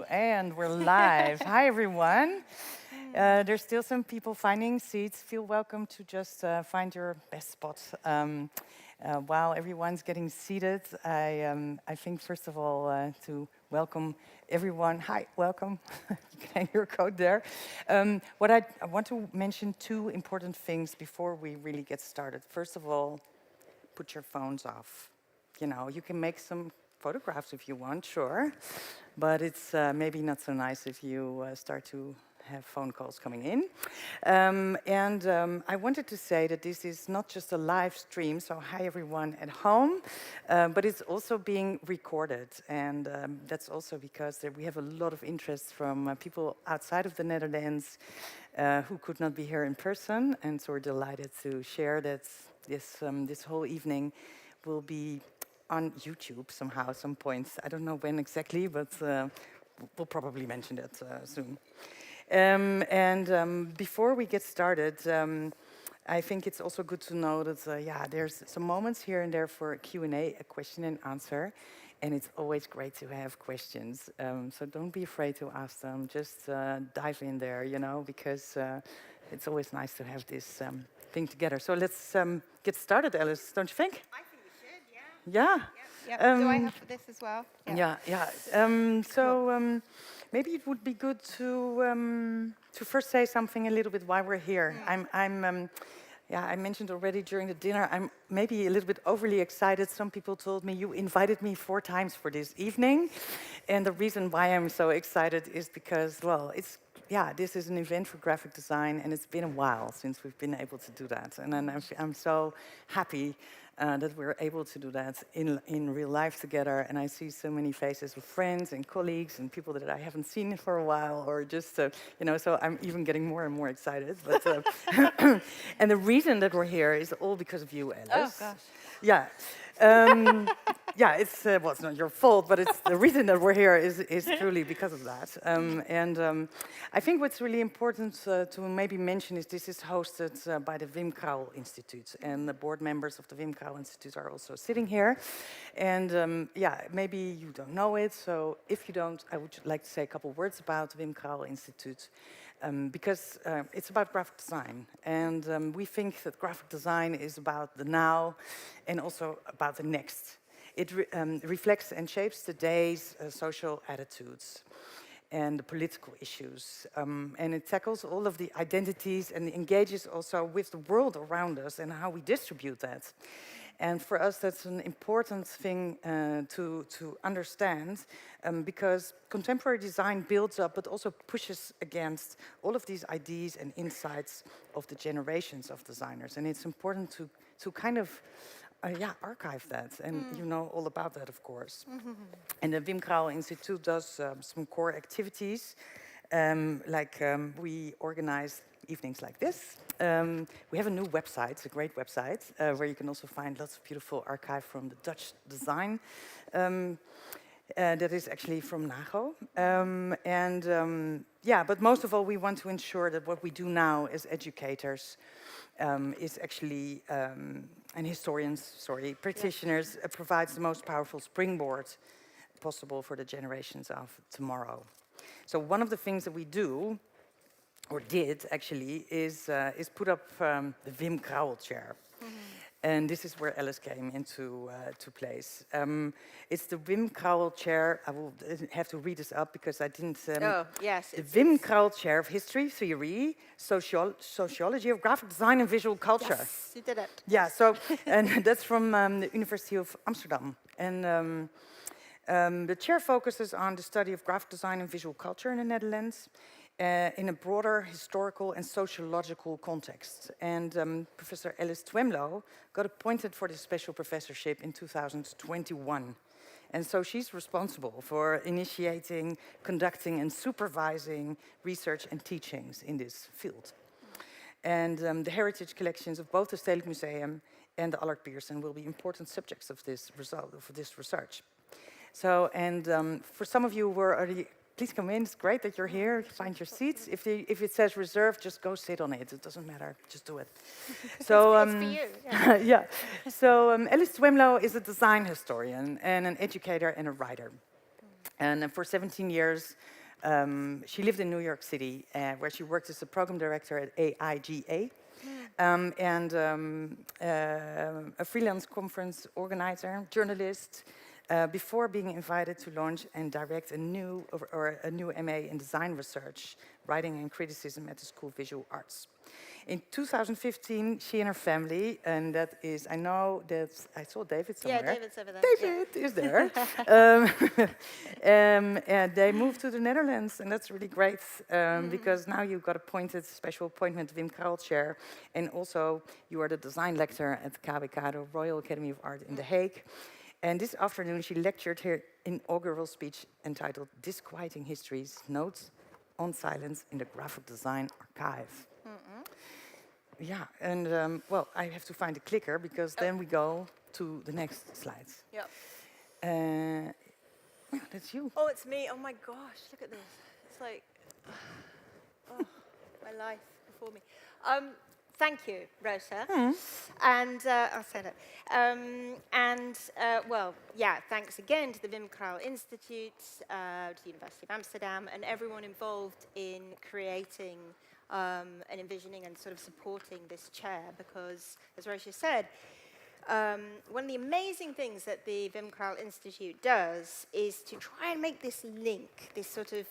And we're live. Hi, everyone. There's still some people finding seats. Feel welcome to just find your best spot. While everyone's getting seated, I think, first of all, to welcome everyone. Hi, welcome. You can hang your coat there. I want to mention two important things before we really get started. First of all, put your phones off. You know, you can make some photographs if you want, sure, but it's maybe not so nice if you start to have phone calls coming in. I wanted to say that this is not just a live stream, so hi everyone at home, but it's also being recorded. And that's also because we have a lot of interest from people outside of the Netherlands who could not be here in person. And so we're delighted to share that this whole evening will be on YouTube somehow, some points. I don't know when exactly, but we'll probably mention that soon. Before we get started, I think it's also good to know that, there's some moments here and there for a Q&A, a question and answer, and it's always great to have questions. So don't be afraid to ask them. Just dive in there, you know, because it's always nice to have this thing together. So let's get started, Alice, don't you think? I think we should, yeah. Yeah. Yep. Do I have this as well? Yeah. Maybe it would be good to first say something a little bit why we're here. I mentioned already during the dinner, I'm maybe a little bit overly excited. Some people told me you invited me 4 times for this evening. And the reason why I'm so excited is because, well, this is an event for graphic design, and it's been a while since we've been able to do that. And then I'm so happy that we're able to do that in real life together. And I see so many faces of friends and colleagues and people that I haven't seen for a while, or just, so I'm even getting more and more excited. But, and the reason that we're here is all because of you, Alice. Oh, gosh. Yeah. It's not your fault, but it's the reason that we're here is truly because of that. I think what's really important to maybe mention is this is hosted by the Wim Crouwel Institute, and the board members of the Wim Crouwel Institute are also sitting here. And maybe you don't know it, so if you don't, I would like to say a couple words about the Wim Crouwel Institute. Because it's about graphic design, and we think that graphic design is about the now and also about the next. It reflects and shapes today's social attitudes and the political issues, and it tackles all of the identities and engages also with the world around us and how we distribute that. And for us, that's an important thing to understand, because contemporary design builds up, but also pushes against all of these ideas and insights of the generations of designers. And it's important to kind of, archive that. And you know all about that, of course. And the Wim Crouwel Institute does some core activities, we organize evenings like this. We have a new website, it's a great website, where you can also find lots of beautiful archive from the Dutch design. That is actually from NAGO. But most of all, we want to ensure that what we do now as educators is actually, and historians, practitioners, provides the most powerful springboard possible for the generations of tomorrow. So one of the things that we do, or did actually, is put up the Wim Crouwel chair. And this is where Alice came into to place. It's the Wim Crouwel chair. I will have to read this up because I didn't... Oh, yes. The Wim Crouwel chair of history, theory, sociology of graphic design and visual culture. Yes, you did it. Yeah, so, and that's from the University of Amsterdam. And the chair focuses on the study of graphic design and visual culture in the Netherlands, in a broader historical and sociological context. And Professor Alice Twemlow got appointed for this special professorship in 2021. And so she's responsible for initiating, conducting, and supervising research and teachings in this field. And the heritage collections of both the Stedelijk Museum and the Allard Pierson will be important subjects of this research. So, and for some of you who are already, please come in. It's great that you're here. Find your seats. If it says reserved, just go sit on it. It doesn't matter. Just do it. So, it's for you. yeah. So, Alice Twemlow is a design historian and an educator and a writer. And for 17 years, She lived in New York City, where she worked as a program director at AIGA, and a freelance conference organizer, journalist, before being invited to launch and direct a new MA in design research, writing and criticism at the School of Visual Arts. In 2015, she and her family, and that is, I know that I saw David somewhere. Yeah, David's over there. David is there. And they moved to the Netherlands, and that's really great because now you got appointed special appointment Wim Crouwel Chair, and also you are the design lecturer at KBK, the Royal Academy of Art in The Hague. And this afternoon, she lectured her inaugural speech entitled "Disquieting Histories: Notes on Silence in the Graphic Design Archive." Yeah, and well, I have to find a clicker because then we go to the next slides. Yep. Yeah, that's you. Oh, it's me. Oh my gosh, look at this. It's like, oh, my life before me. Thank you, Roosje. And I'll say that. Well, yeah, thanks again to the Wim Crouwel Institute, to the University of Amsterdam, and everyone involved in creating and envisioning and sort of supporting this chair, because, as Roosje said, one of the amazing things that the Wim Crouwel Institute does is to try and make this link, this sort of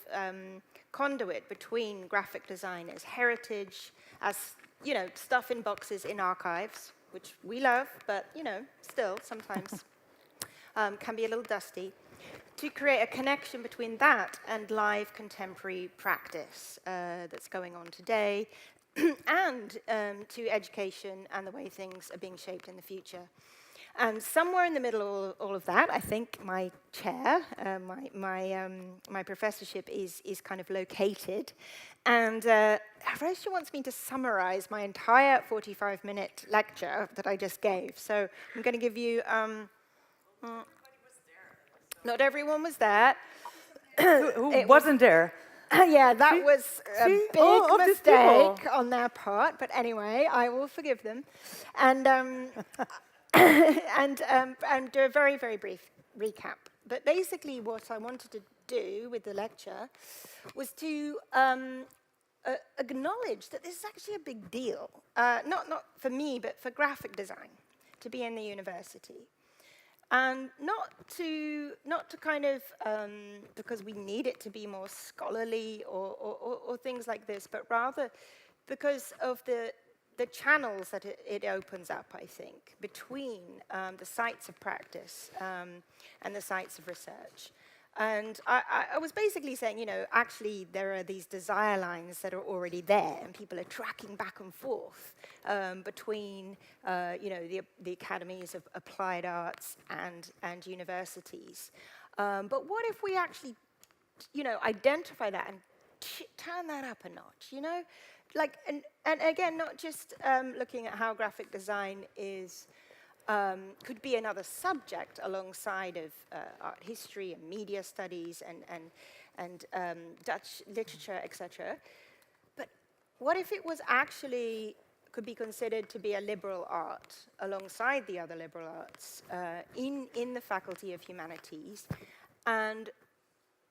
conduit between graphic design as heritage, as, you know, stuff in boxes in archives, which we love, but, you know, still sometimes can be a little dusty, to create a connection between that and live contemporary practice that's going on today, and to education and the way things are being shaped in the future. And somewhere in the middle of all of that, I think my chair, my professorship is kind of located. And Roosje wants me to summarize my entire 45-minute lecture that I just gave. So I'm going to give you... Not everyone was there. Who wasn't there? Yeah, that was a big mistake people. on their part. But anyway, I will forgive them. And and do a very, very brief recap. But basically what I wanted to do with the lecture was to acknowledge that this is actually a big deal. Not for me, but for graphic design, to be in the university. And not to kind of, because we need it to be more scholarly or things like this, but rather because of the channels that it opens up, I think, between the sites of practice and the sites of research. And I was basically saying, you know, actually there are these desire lines that are already there, and people are tracking back and forth between, you know, the academies of applied arts and universities. But what if we actually, you know, identify that and turn that up a notch, you know? Like, and again, not just looking at how graphic design is, could be another subject alongside of art history and media studies and Dutch literature, etc. But what if it was actually, could be considered to be a liberal art alongside the other liberal arts in the Faculty of Humanities, and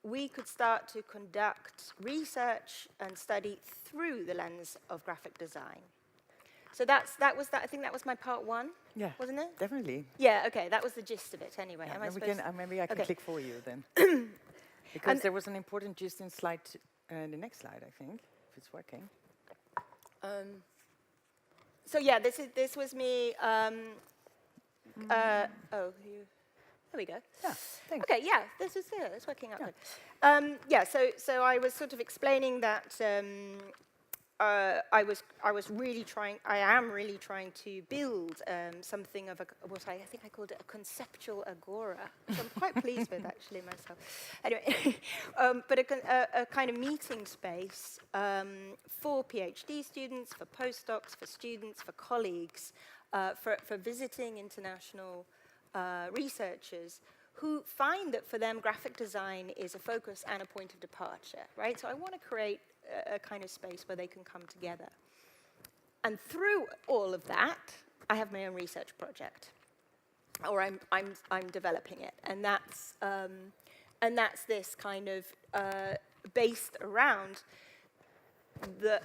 we could start to conduct research and study through the lens of graphic design. So I think that was my part one, Yeah, wasn't it? definitely. Yeah, okay, that was the gist of it anyway. Yeah, maybe I can click for you then. Because And there was an important gist in slide, the next slide, I think, if it's working. So yeah, this was me. There we go. Yeah, thanks. Okay, yeah, it's working out good. Yeah, so I was sort of explaining that I am really trying to build something of what I think I called it a conceptual agora, which I'm quite pleased with actually myself. Anyway, but a kind of meeting space for PhD students, for postdocs, for students, for colleagues, for visiting international researchers who find that for them graphic design is a focus and a point of departure, right? So I want to create a kind of space where they can come together. And through all of that, I have my own research project, or I'm developing it, and that's And that's this kind of based around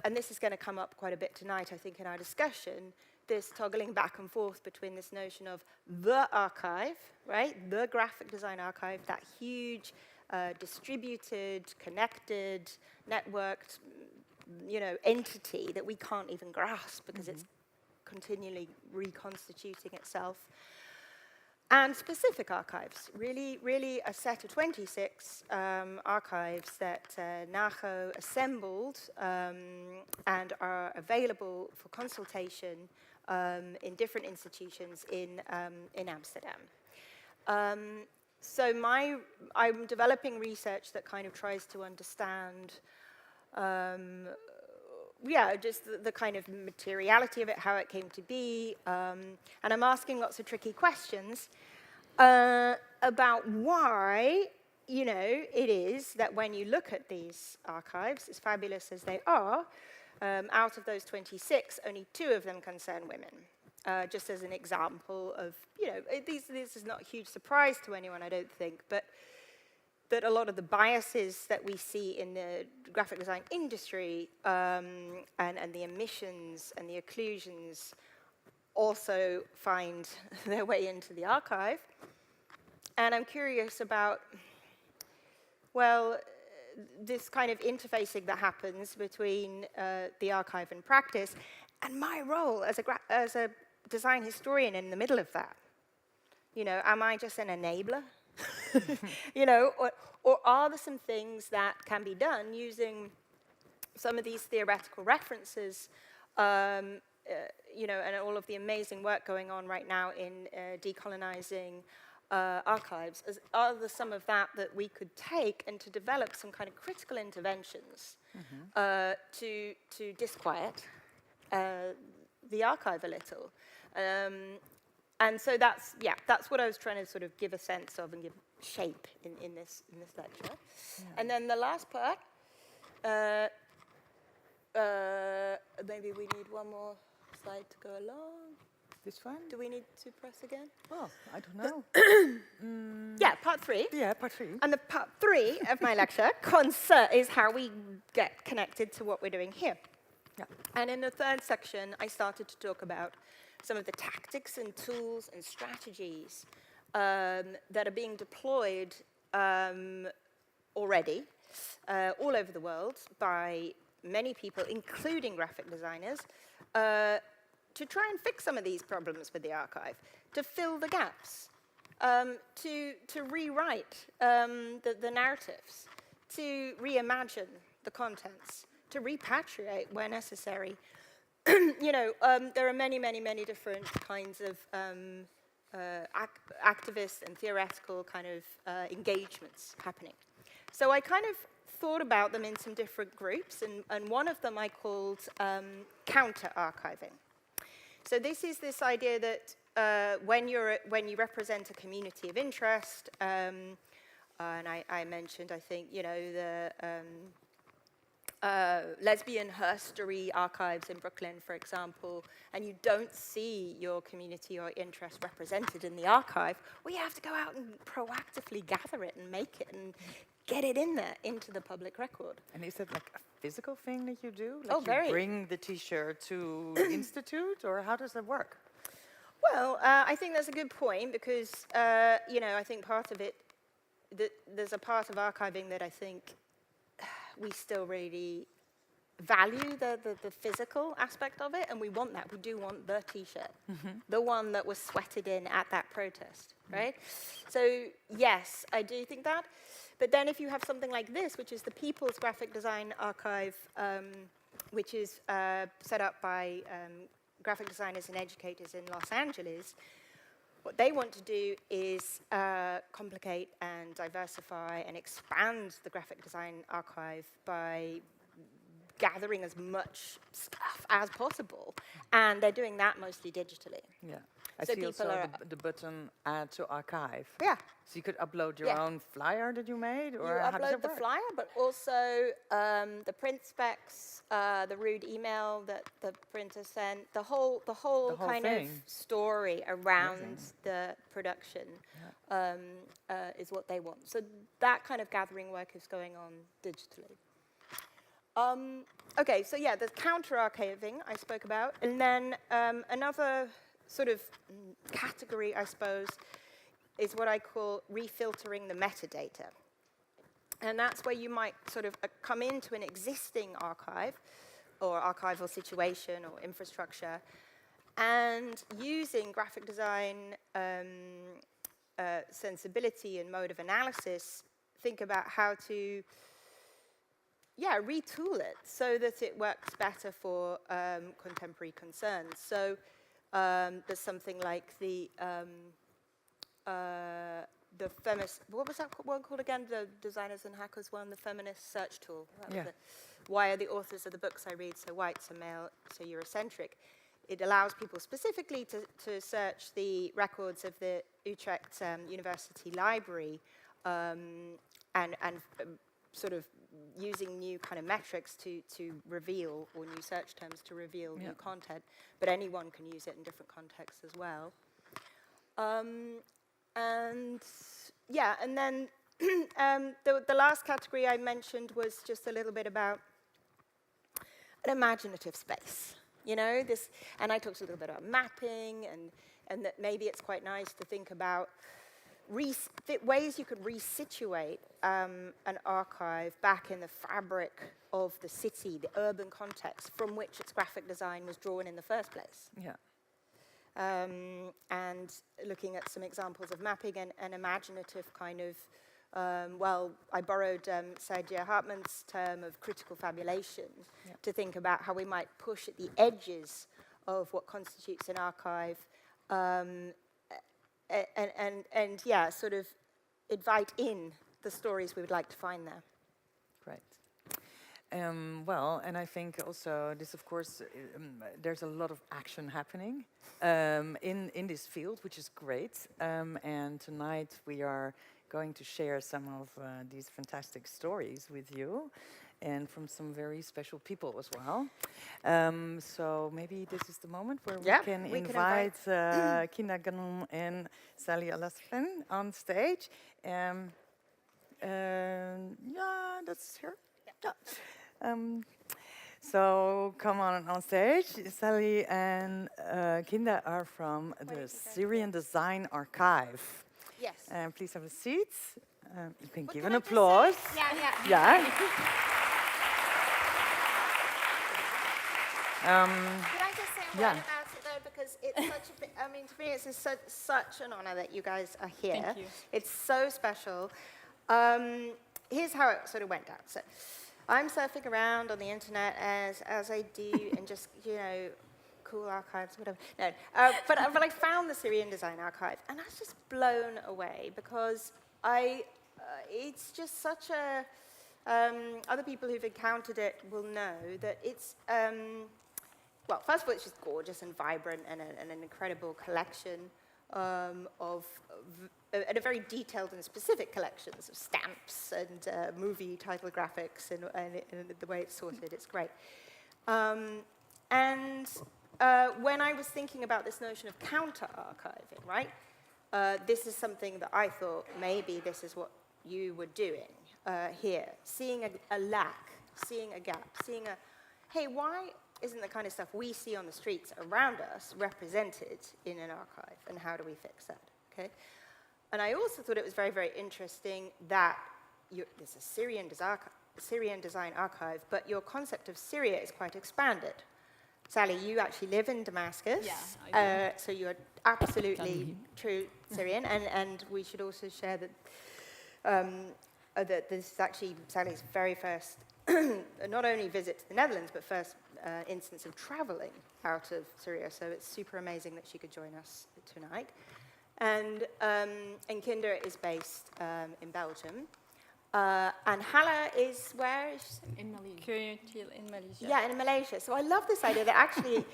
and this is going to come up quite a bit tonight, I think, in our discussion, this toggling back and forth between this notion of the archive, right, the graphic design archive, that huge, distributed, connected, networked, entity that we can't even grasp because it's continually reconstituting itself. And specific archives, really a set of 26 archives that NAGO assembled and are available for consultation in different institutions in Amsterdam. So I'm developing research that kind of tries to understand just the kind of materiality of it, how it came to be, and I'm asking lots of tricky questions about why, it is that when you look at these archives, as fabulous as they are, out of those 26, only 2 of them concern women. Just as an example of, this is not a huge surprise to anyone, I don't think, but that a lot of the biases that we see in the graphic design industry and the omissions and the occlusions also find their way into the archive. And I'm curious about, this kind of interfacing that happens between the archive and practice, and my role as a design historian in the middle of that. Am I just an enabler? Or are there some things that can be done using some of these theoretical references, and all of the amazing work going on right now in decolonizing archives? Are there some of that we could take and to develop some kind of critical interventions to disquiet the archive a little? And so that's what I was trying to sort of give a sense of and give shape in this lecture. Yeah. And then the last part, maybe we need one more slide to go along. This one? Do we need to press again? Oh, I don't know. Yeah, part 3. Yeah, part 3. And the part 3 of my lecture is how we get connected to what we're doing here. Yeah. And in the 3rd section, I started to talk about some of the tactics and tools and strategies that are being deployed already all over the world by many people, including graphic designers, to try and fix some of these problems with the archive, to fill the gaps, to rewrite the narratives, to reimagine the contents, to repatriate where necessary. There are many different kinds of activist and theoretical kind of engagements happening. So I kind of thought about them in some different groups, and one of them I called counter-archiving. So this is this idea that when you represent a community of interest, and I mentioned, I think, the lesbian herstory archives in Brooklyn, for example, and you don't see your community or interest represented in the archive, well, you have to go out and proactively gather it and make it and get it in there into the public record. And is it like a physical thing that you do? Like Oh, very. You bring the T-shirt to the institute, or how does that work? Well, I think that's a good point because, I think part of it, there's a part of archiving that I think we still really value the physical aspect of it, and we want that. We do want the T-shirt, the one that was sweated in at that protest, right? So, yes, I do think that. But then if you have something like this, which is the People's Graphic Design Archive, which is set up by graphic designers and educators in Los Angeles, what they want to do is complicate and diversify and expand the graphic design archive by gathering as much stuff as possible. And they're doing that mostly digitally. Yeah. I So see also people are- the button Add to Archive. Yeah. So you could upload your Yeah. own flyer that you made, or You how does upload it the work? flyer, but also the print specs, the rude email that the printer sent, the whole kind thing. of story around Amazing. the production is what they want. So that kind of gathering work is going on digitally. Okay, so yeah, the counter-archiving I spoke about, and then another sort of category, I suppose, is what I call refiltering the metadata. And that's where you might sort of come into an existing archive or archival situation or infrastructure and using graphic design sensibility and mode of analysis, think about how to retool it so that it works better for contemporary concerns. So there's something like the feminist, what was that one called again? The designers and hackers one, the feminist search tool. Why are the authors of the books I read so white, so male, so Eurocentric? It allows people specifically to search the records of the Utrecht University Library and sort of using new kind of metrics to reveal, or new search terms to reveal new content, but anyone can use it in different contexts as well. And then the last category I mentioned was just a little bit about an imaginative space, you know, this, and I talked a little bit about mapping and that maybe it's quite nice to think about ways you could resituate an archive back in the fabric of the city, the urban context from which its graphic design was drawn in the first place. Yeah. And looking at some examples of mapping and imaginative kind of, I borrowed Saidiya Hartman's term of critical fabulation to think about how we might push at the edges of what constitutes an archive sort of invite in the stories we would like to find there. Great. Well, and I think also this, of course, there's a lot of action happening in this field, which is great. And tonight we are going to share some of these fantastic stories with you, and from some very special people as well. So maybe this is the moment where we can invite Kinda Ghannoum and Sally Alassafen on stage. That's her. Yeah. So come on stage. Sally and Kinda are from the Syrian Design Archive. Yes. Please have a seat. You can give an applause. Yeah. Could I just say a word about it though, because it's such a bit, I mean, to me it's such an honor that you guys are here. Thank you. It's so special. Here's how it sort of went down. So I'm surfing around on the internet as I do, and just, you know, cool archives, whatever. No, but I found the Syrian Design Archive, and I was just blown away because it's just such a. Other people who've encountered it will know that it's. Well, first of all, it's just gorgeous and vibrant, and an incredible collection of a very detailed and specific collections of stamps and movie title graphics and the way it's sorted, it's great. And when I was thinking about this notion of counter-archiving, right, this is something that I thought maybe this is what you were doing here, seeing a lack, seeing a gap, seeing hey, why isn't the kind of stuff we see on the streets around us represented in an archive, and how do we fix that, okay? And I also thought it was very, very interesting that there's a Syrian Design Archive, but your concept of Syria is quite expanded. Sally, you actually live in Damascus. Yeah, I do. So you're absolutely true Syrian, and we should also share that this is actually Sally's very first, not only visit to the Netherlands, but first instance of traveling out of Syria. So it's super amazing that she could join us tonight. And Kinder is based in Belgium. And Hala is where? In Malaysia. Currently in Malaysia. Yeah, in Malaysia. So I love this idea that actually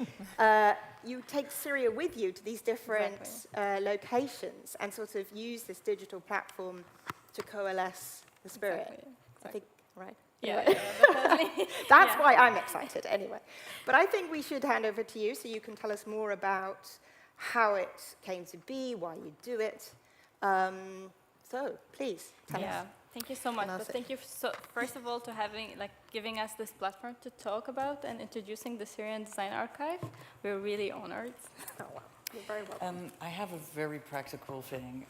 you take Syria with you to these different locations and sort of use this digital platform to coalesce the spirit. Exactly. I think, right? Yeah, Anyway. definitely. That's why I'm excited, anyway. But I think we should hand over to you so you can tell us more about how it came to be, why you do it, So please tell us. Thank you so much. And But thank you first of all to giving us this platform to talk about and introducing the Syrian Design Archive. We're really honored. Oh, wow. You're very welcome. I have a very practical thing.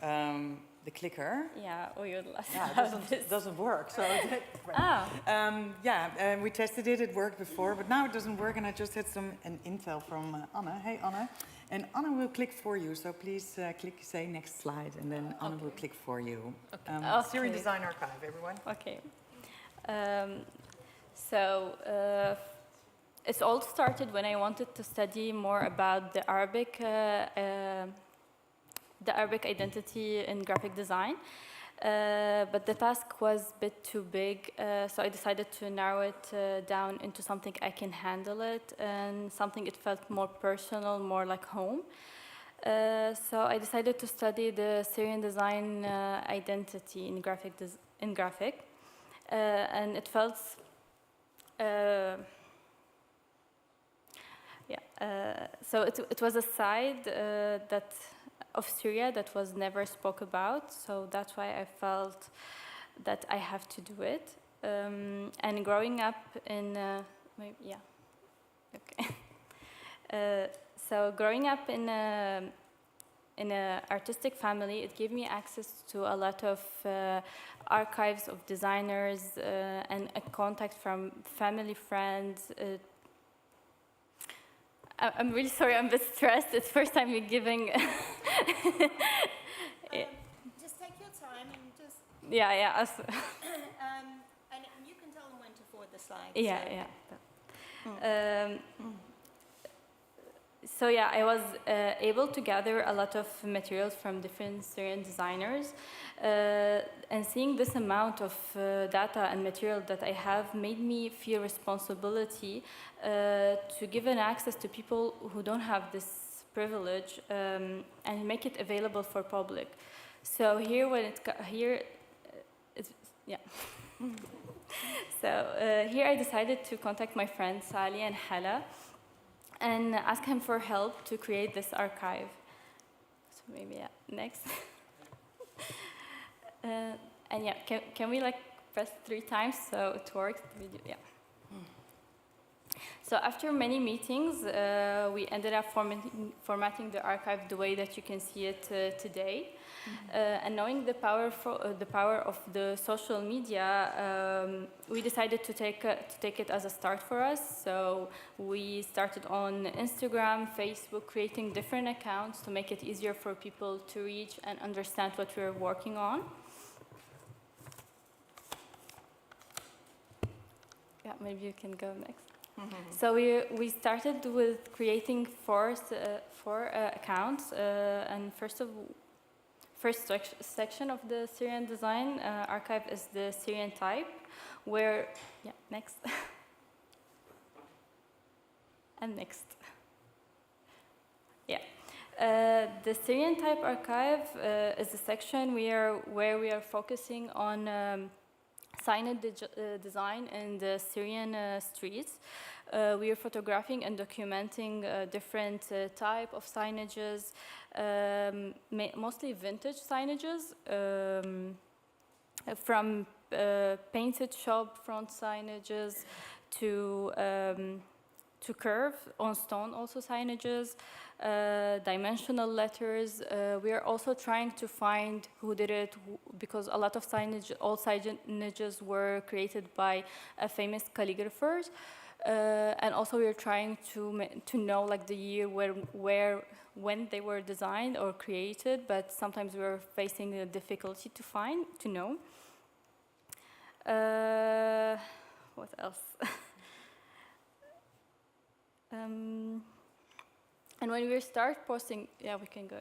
The clicker. Yeah, we would love to Yeah, have it doesn't work. So we tested it. It worked before, but now it doesn't work. And I just had an intel from Anna. Hey, Anna. And Anna will click for you. So please say next slide, and then Anna will click for you. Syrian Design Archive, everyone. Okay. It all started when I wanted to study more about the Arabic identity in graphic design. But the task was a bit too big, so I decided to narrow it down into something I can handle it and something it felt more personal, more like home. So I decided to study the Syrian design identity in graphic, and it felt so it was a side of Syria that was never spoke about, so that's why I felt that I have to do it. And growing up in so growing up in an artistic family, it gave me access to a lot of archives of designers and a contact from family, friends. I'm really sorry, I'm a bit stressed. It's the first time you're giving. Just take your time and just. Yeah. And you can tell them when to forward the slides. Yeah. So I was able to gather a lot of materials from different Syrian designers, and seeing this amount of data and material that I have made me feel responsibility to give an access to people who don't have this privilege, and make it available for public. So here here I decided to contact my friends Sally and Hala and ask him for help to create this archive. So maybe next. And can we press 3 times so it works? So after many meetings, we ended up formatting the archive the way that you can see it today. And knowing the power of the social media, we decided to take it as a start for us. So we started on Instagram, Facebook, creating different accounts to make it easier for people to reach and understand what we're working on. Yeah, maybe you can go next. So we started with creating four accounts, and first section of the Syrian Design Archive is the Syrian type, where next and next. The Syrian type archive is a section where we are focusing on signage design in the Syrian streets. We are photographing and documenting different type of signages, mostly vintage signages, from painted shop front signages to curve on stone also signages, dimensional letters. We are also trying to find who did it, because a lot of all signages were created by famous calligraphers. And also we are trying to know the year when they were designed or created, but sometimes we are facing a difficulty to know. What else? And when we start posting, we can go.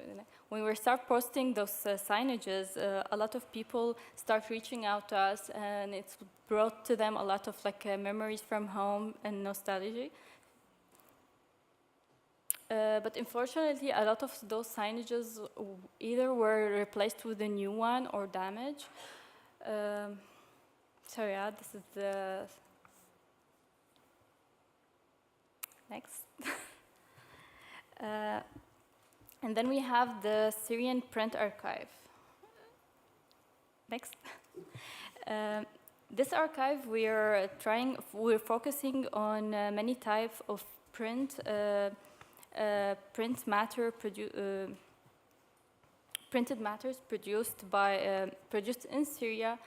When we start posting those signages, a lot of people start reaching out to us, and it's brought to them a lot of memories from home and nostalgia. But unfortunately, a lot of those signages either were replaced with a new one or damaged. So this is the next. And then we have the Syrian print archive. Next. This archive, we're focusing on many types of print matter, printed matters produced in Syria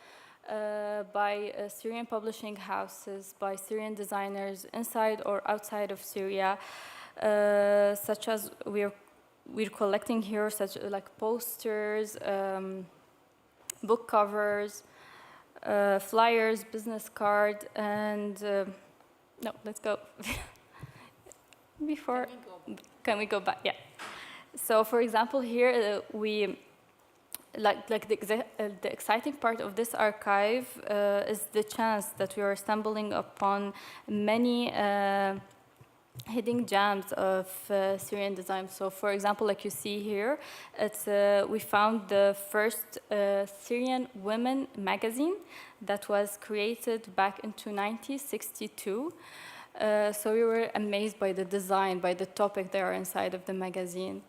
by Syrian publishing houses, by Syrian designers inside or outside of Syria, such as we're collecting here, such like posters, book covers, flyers, business card, and no, let's go. Can we go back? Yeah. So, for example, here we the exciting part of this archive is the chance that we are stumbling upon many hidden gems of Syrian design. So, for example, like you see here, we found the first Syrian women magazine that was created back into 1962. So we were amazed by the design, by the topic that are inside of the magazine.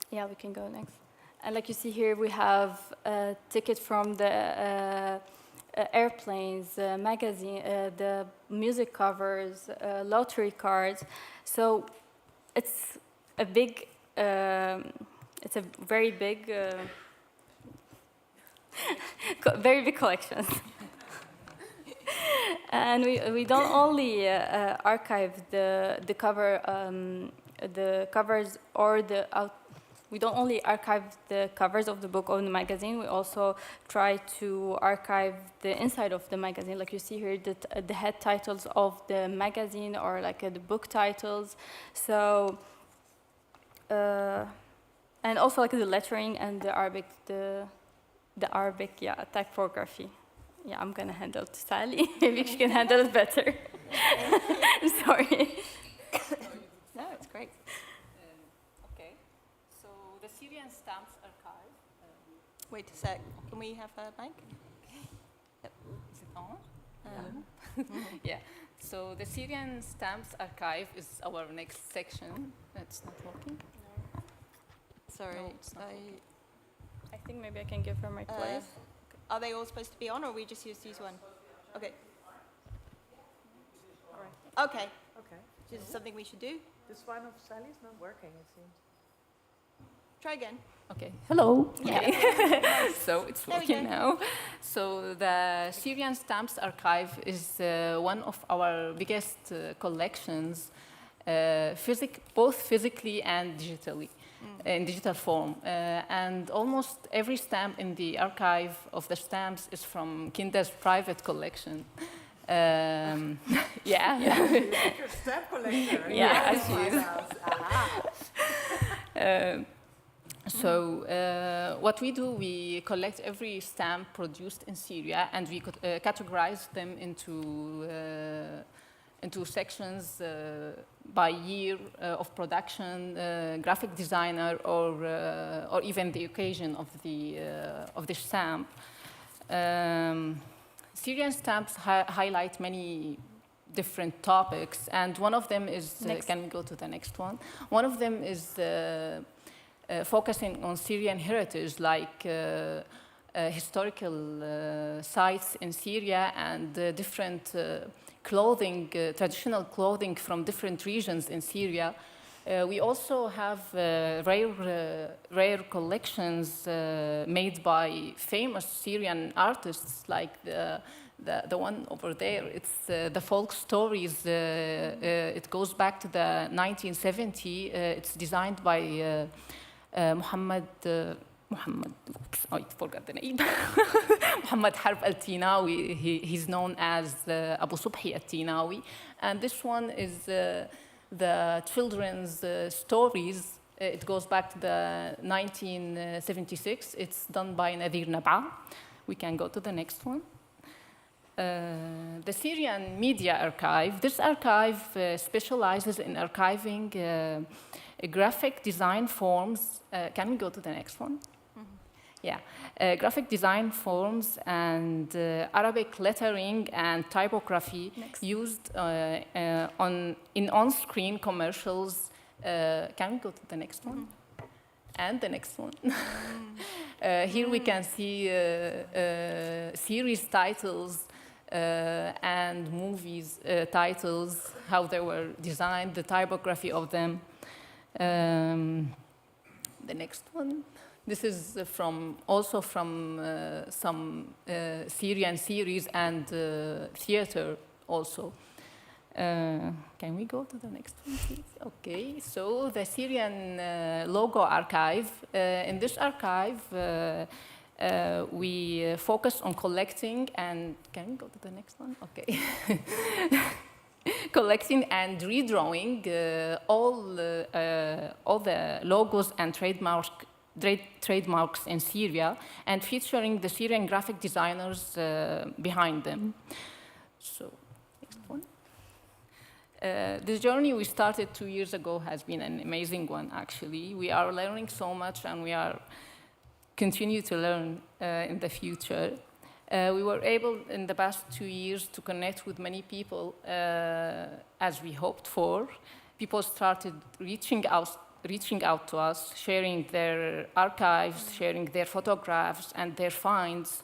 Yeah, we can go next. And like you see here, we have a ticket from the airplanes, magazine, the music covers, lottery cards. So it's a big, it's a very big, very big collection. And we don't only archive the cover, the covers or we don't only archive the covers of the book or the magazine, we also try to archive the inside of the magazine. Like you see here, the head titles of the magazine or like the book titles. So, and also like the lettering and the Arabic, the Arabic, yeah, typography. Yeah, I'm gonna hand it to Sally. Maybe she can handle it better. I'm sorry. No, it's great. Okay, so the Syrian Stamps Archive. Wait a sec. Can we have a mic? Yep. Is it on? Yeah. So the Syrian Stamps Archive is our next section. It's not working. No. Sorry, No, it's not I think maybe I can give her my place. Are they all supposed to be on, or we just use these one? Okay. All right. Okay. Okay. Is this something we should do? This one of Sally's not working, it seems. Try again. Okay. Hello. Yeah. Okay. So it's There we working go. now. So the Syrian Stamps Archive is one of our biggest collections, both physically and digitally, in digital form. And almost every stamp in the archive of the stamps is from Kinder's private collection. Yeah. You're a stamp collector. Yeah, she is. So what we do, we collect every stamp produced in Syria, and we categorize them into sections by year of production, graphic designer, or even the occasion of the stamp. Syrian stamps highlight many different topics, and one of them is, can we go to the next one? One of them is focusing on Syrian heritage, like historical sites in Syria and different clothing, traditional clothing from different regions in Syria. We also have rare collections made by famous Syrian artists, like the one over there. It's the folk stories. It goes back to the 1970s. It's designed by Muhammad, I forgot the name. Muhammad Harb al-Tinawi. He's known as Abu Subhi al-Tinawi. And this one is the children's stories. It goes back to the 1976. It's done by Nadir Nab'a. We can go to the next one. The Syrian Media Archive. This archive specializes in archiving graphic design forms. Can we go to the next one? Yeah, graphic design forms and Arabic lettering and typography used in on-screen commercials. Can we go to the next one? And the next one. Here we can see series titles and movies titles, how they were designed, the typography of them. The next one. This is also from some Syrian series and theater also. Can we go to the next one, please? Okay, so the Syrian logo archive. In this archive, we focus on collecting and, can we go to the next one? Okay. Collecting and redrawing all the logos and trademarks in Syria and featuring the Syrian graphic designers behind them. So, next one. This journey we started 2 years ago has been an amazing one, actually. We are learning so much and we are continue to learn in the future. We were able in the past 2 years to connect with many people as we hoped for. People started reaching out to us, sharing their archives, sharing their photographs and their finds.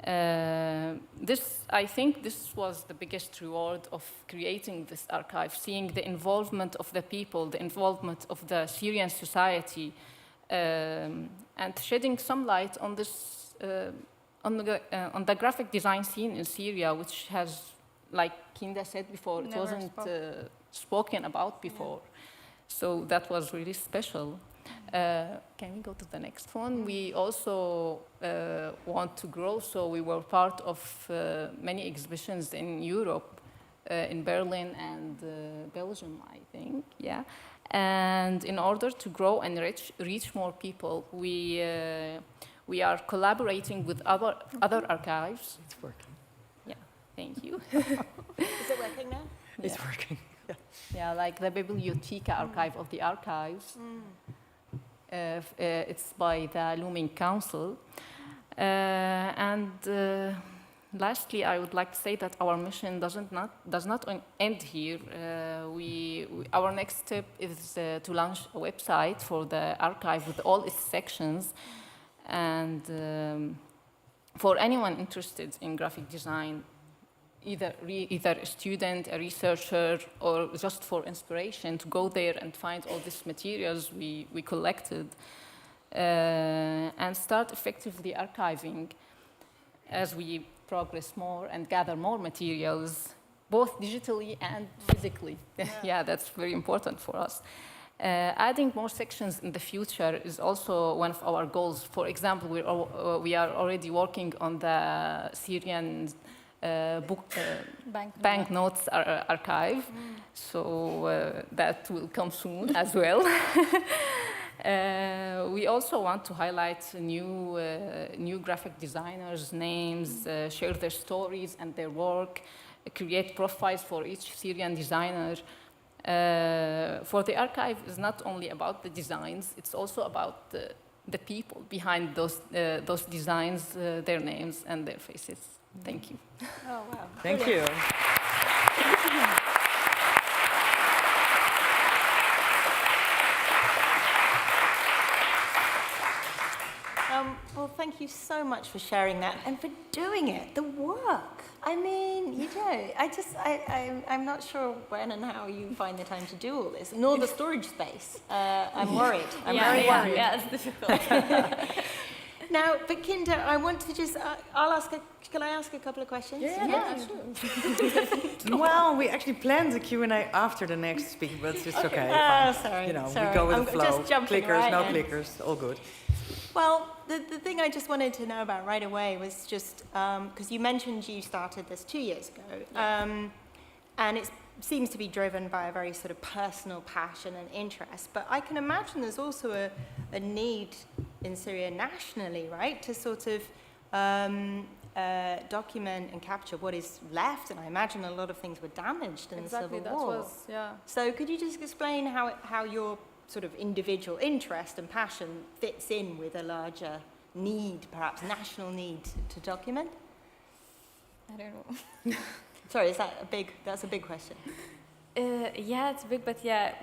I think this was the biggest reward of creating this archive, seeing the involvement of the people, the involvement of the Syrian society, and shedding some light on this, on the graphic design scene in Syria, which has, like Kinda said before, it wasn't spoken about before. So that was really special. Can we go to the next one? We also want to grow, so we were part of many exhibitions in Europe, in Berlin and Belgium, I think, yeah. And in order to grow and reach more people, we are collaborating with other archives. It's working. Yeah, thank you. Is it working now? It's working. Yeah. Yeah, like the Bibliotheca archive of the archives. It's by the Looming Council. Lastly, I would like to say that our mission does not end here. Our next step is to launch a website for the archive with all its sections. And for anyone interested in graphic design, either a student, a researcher, or just for inspiration, to go there and find all these materials we collected and start effectively archiving as we progress more and gather more materials, both digitally and physically. Yeah, that's very important for us. Adding more sections in the future is also one of our goals. For example, we are already working on the Syrian banknotes archive, so that will come soon as well. We also want to highlight new graphic designers' names, share their stories and their work, create profiles for each Syrian designer. For the archive is not only about the designs, it's also about the people behind those designs, their names and their faces. Thank you. Oh, wow. Thank you. Well, thank you so much for sharing that and for doing it, the work. I mean, you know, I'm not sure when and how you find the time to do all this, nor the storage space. I'm worried. I'm very worried. Yeah, it's difficult. Now, but Kinda, I want to just, can I ask a couple of questions? Yeah, sure. Well, we actually planned the Q&A after the next speaker, but it's okay. Sorry. You know, sorry. we go with I'm the flow. just jumping Clickers, right no in. clickers, all good. Well, the thing I just wanted to know about right away was just, because you mentioned you started this 2 years ago, and it seems to be driven by a very sort of personal passion and interest, but I can imagine there's also a need in Syria nationally, right, to sort of document and capture what is left, and I imagine a lot of things were damaged in the Civil War. So could you just explain how your sort of individual interest and passion fits in with a larger need, perhaps national need to document? I don't know. Sorry, that's a big question. Yeah, it's big, but yeah,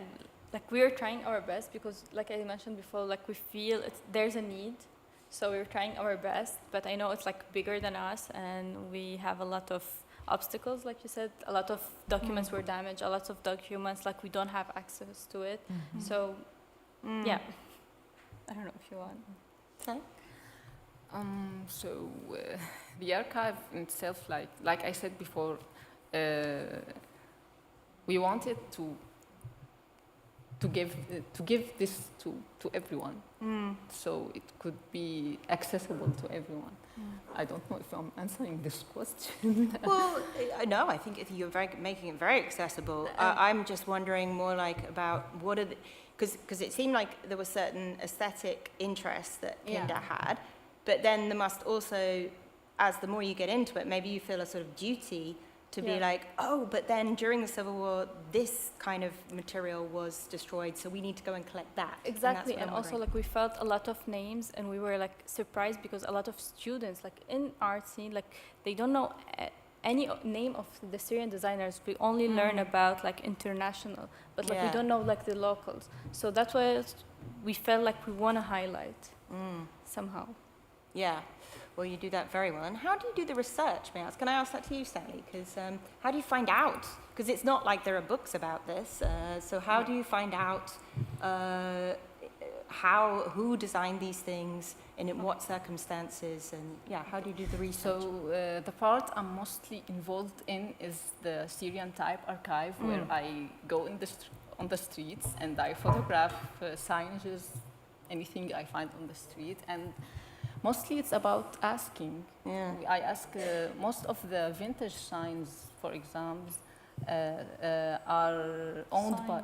like we are trying our best because, like I mentioned before, like we feel there's a need, so we're trying our best. But I know it's like bigger than us, and we have a lot of obstacles, like you said. A lot of documents were damaged. A lot of documents, like we don't have access to it. So, yeah. I don't know if you want. Okay. The archive in itself, like I said before, we wanted to give this to everyone, so it could be accessible to everyone. I don't know if I'm answering this question. Well, no, I think if you're making it very accessible. I'm just wondering more like about what are the, because it seemed like there were certain aesthetic interests that Kinder had, but then there must also, as the more you get into it, maybe you feel a sort of duty to be like, oh, but then during the Civil War, this kind of material was destroyed, so we need to go and collect that. Exactly, and also like we felt a lot of names, and we were like surprised because a lot of students, like in art scene, like they don't know any name of the Syrian designers. We only learn about like international, but like we don't know like the locals. So that's why we felt like we want to highlight somehow. Yeah. Well, you do that very well. And how do you do the research, may I ask? Can I ask that to you, Sally? Because how do you find out? Because it's not like there are books about this. So how do you find out who designed these things and in what circumstances? And yeah, how do you do the research? So the part I'm mostly involved in is the Syrian type archive, where I go on the streets and I photograph signages, anything I find on the street. And mostly it's about asking. Yeah. I ask most of the vintage signs, for example, are owned by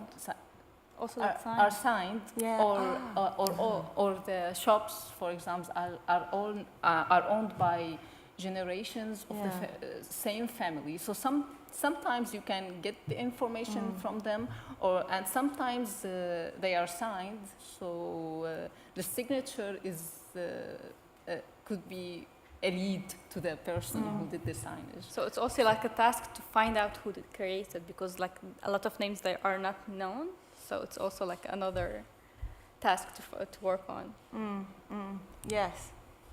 Also are signed, or the shops, for example, are owned by generations of the same family. So sometimes you can get the information from them, and sometimes they are signed. So the signature is could be a lead to the person who did the signage. So it's also like a task to find out who did created, because like a lot of names they are not known. So it's also like another task to work on. Yes.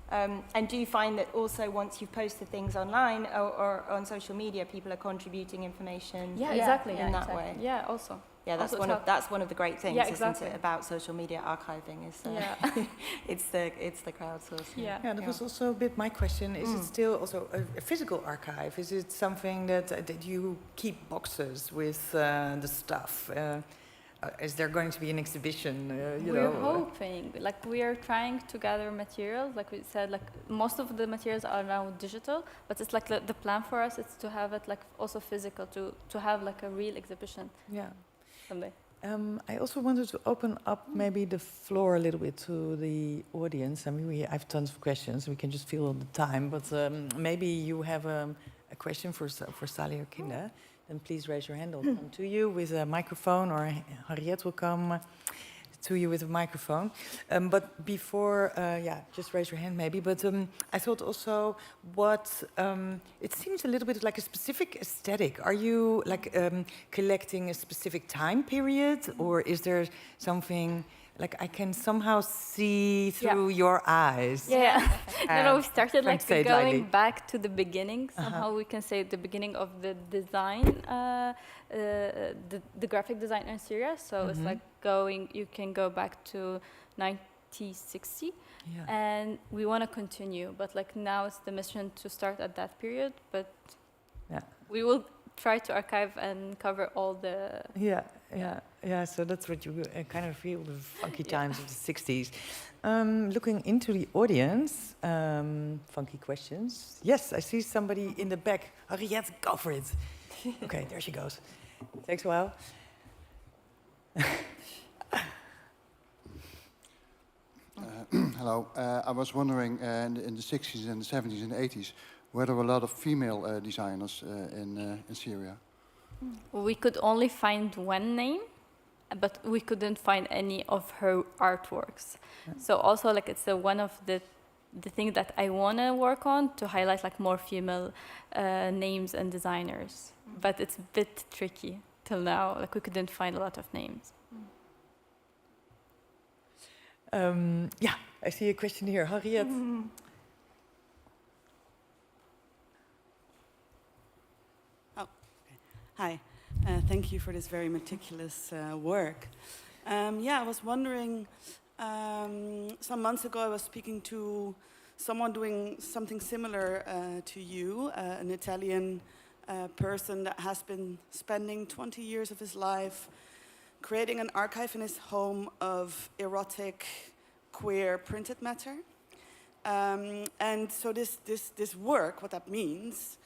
And do you find that also once you've posted things online or on social media, people are contributing information? Yeah, exactly. In that way. Yeah, also. Yeah, that's also that's one of the great things, exactly. isn't it, about social media archiving? Is it's the crowdsourcing. Yeah, that was also a bit my question. Is it still also a physical archive? Is it something that you keep boxes with the stuff? Is there going to be an exhibition? We're hoping. Like we are trying to gather materials. Like we said, like most of the materials are now digital, but it's like the plan for us is to have it like also physical, to have like a real exhibition. Yeah. Someday. I also wanted to open up maybe the floor a little bit to the audience. I mean, I have tons of questions. We can just fill all the time, but maybe you have a question for Sally or Kinder. Then please raise your hand. I'll come to you with a microphone, or Harriet will come to you with a microphone. But before, just raise your hand maybe. But I thought also it seems a little bit like a specific aesthetic. Are you like collecting a specific time period, or is there something like I can somehow see through your eyes? Yeah. No, we started like going lightly. back to the beginning. Somehow we can say the beginning of the design, the graphic design in Syria. So it's like you can go back to 1960. Yeah. And we want to continue, but like now it's the mission to start at that period, but we will try to archive and cover all the... Yeah, so that's what you kind of feel, the funky times of the 60s. Looking into the audience, funky questions. Yes, I see somebody in the back. Harriet, go for it. Okay, there she goes. Takes a while. Hello. I was wondering, in the 60s and the 70s and the 80s, were there a lot of female designers in Syria? We could only find one name, but we couldn't find any of her artworks. Yeah. So also, like, it's one of the things that I want to work on, to highlight like more female names and designers. But it's a bit tricky till now. Like, we couldn't find a lot of names. Yeah, I see a question here. Harriet. Oh, okay. Hi. Thank you for this very meticulous work. Yeah, I was wondering, some months ago I was speaking to someone doing something similar to you, an Italian person that has been spending 20 years of his life creating an archive in his home of erotic, queer printed matter. And so this work, what that means,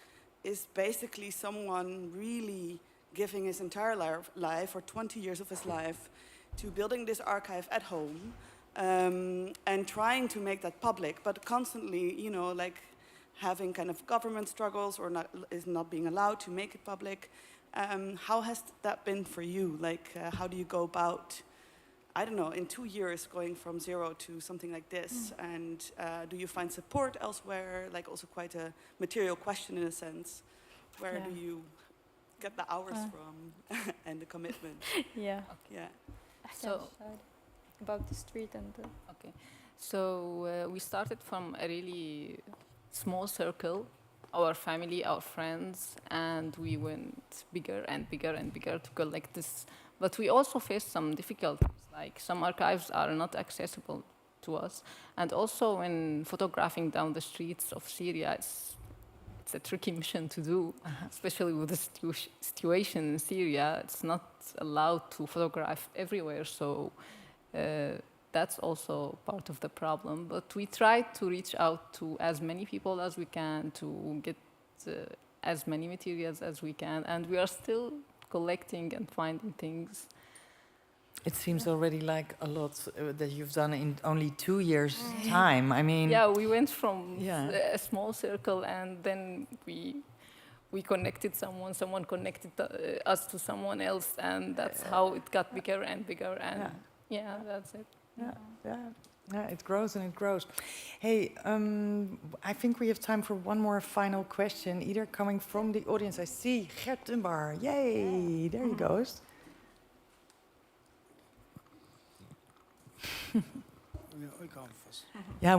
is basically someone really giving his entire life, or 20 years of his life, to building this archive at home, and trying to make that public, but constantly, you know, like having kind of government struggles or not being allowed to make it public. How has that been for you? Like, how do you go about, I don't know, in 2 years going from zero to something like this? And do you find support elsewhere? Like, also quite a material question in a sense. Where do you get the hours from and the commitment? Yeah. Yeah. So, about the street and the... okay. So we started from a really small circle, our family, our friends, and we went bigger and bigger and bigger to collect this. But we also faced some difficulties, like some archives are not accessible to us. And also when photographing down the streets of Syria, it's a tricky mission to do, especially with the situation in Syria. It's not allowed to photograph everywhere, so that's also part of the problem. But we try to reach out to as many people as we can to get as many materials as we can, and we are still collecting and finding things. It seems already like a lot that you've done in only 2 years' time. I mean, yeah, we went from a small circle, and then we connected someone connected us to someone else, and that's how it got bigger and bigger, and yeah, that's it. Yeah, it grows and it grows. Hey, I think we have time for one more final question, either coming from the audience. I see Gert Dunbar. Yay, there he goes. Yeah,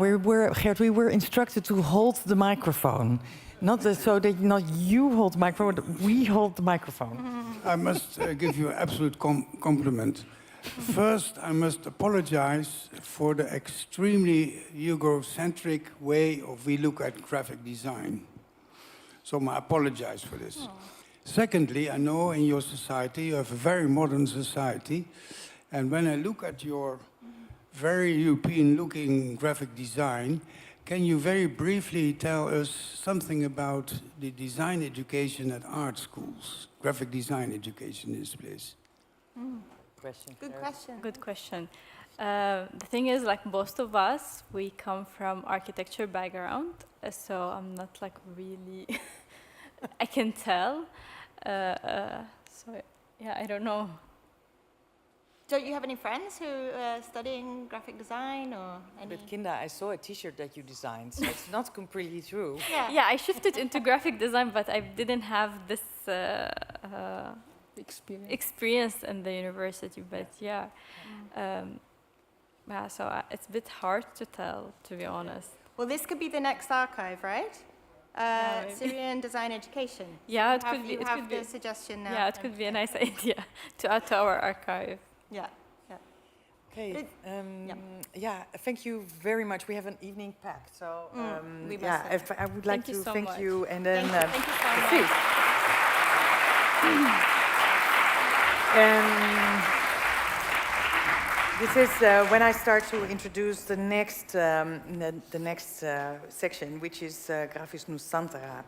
Gert, we were instructed to hold the microphone. Not so that not you hold the microphone, but we hold the microphone. I must give you an absolute compliment. First, I must apologize for the extremely Eurocentric way of we look at graphic design. So I apologize for this. Oh. Secondly, I know in your society, you have a very modern society. And when I look at your very European-looking graphic design, can you very briefly tell us something about the design education at art schools, graphic design education in this place? Good question. Good question. The thing is, like most of us, we come from architecture background, so I'm not like really, I can tell. So yeah, I don't know. Don't you have any friends who are studying graphic design or any? But Kinda, I saw a T-shirt that you designed, so it's not completely true. Yeah, I shifted into graphic design, but I didn't have this experience in the university. But yeah, so it's a bit hard to tell, to be honest. Well, this could be the next archive, right? Syrian design education. Yeah, it could be. You have the suggestion now. Yeah, it could be a nice idea to add to our archive. Yeah. Okay. Yeah. Thank you very much. We have an evening packed, so I would like to thank you, and then thank you so much. This is when I start to introduce the next section, which is Grafis Nusantara.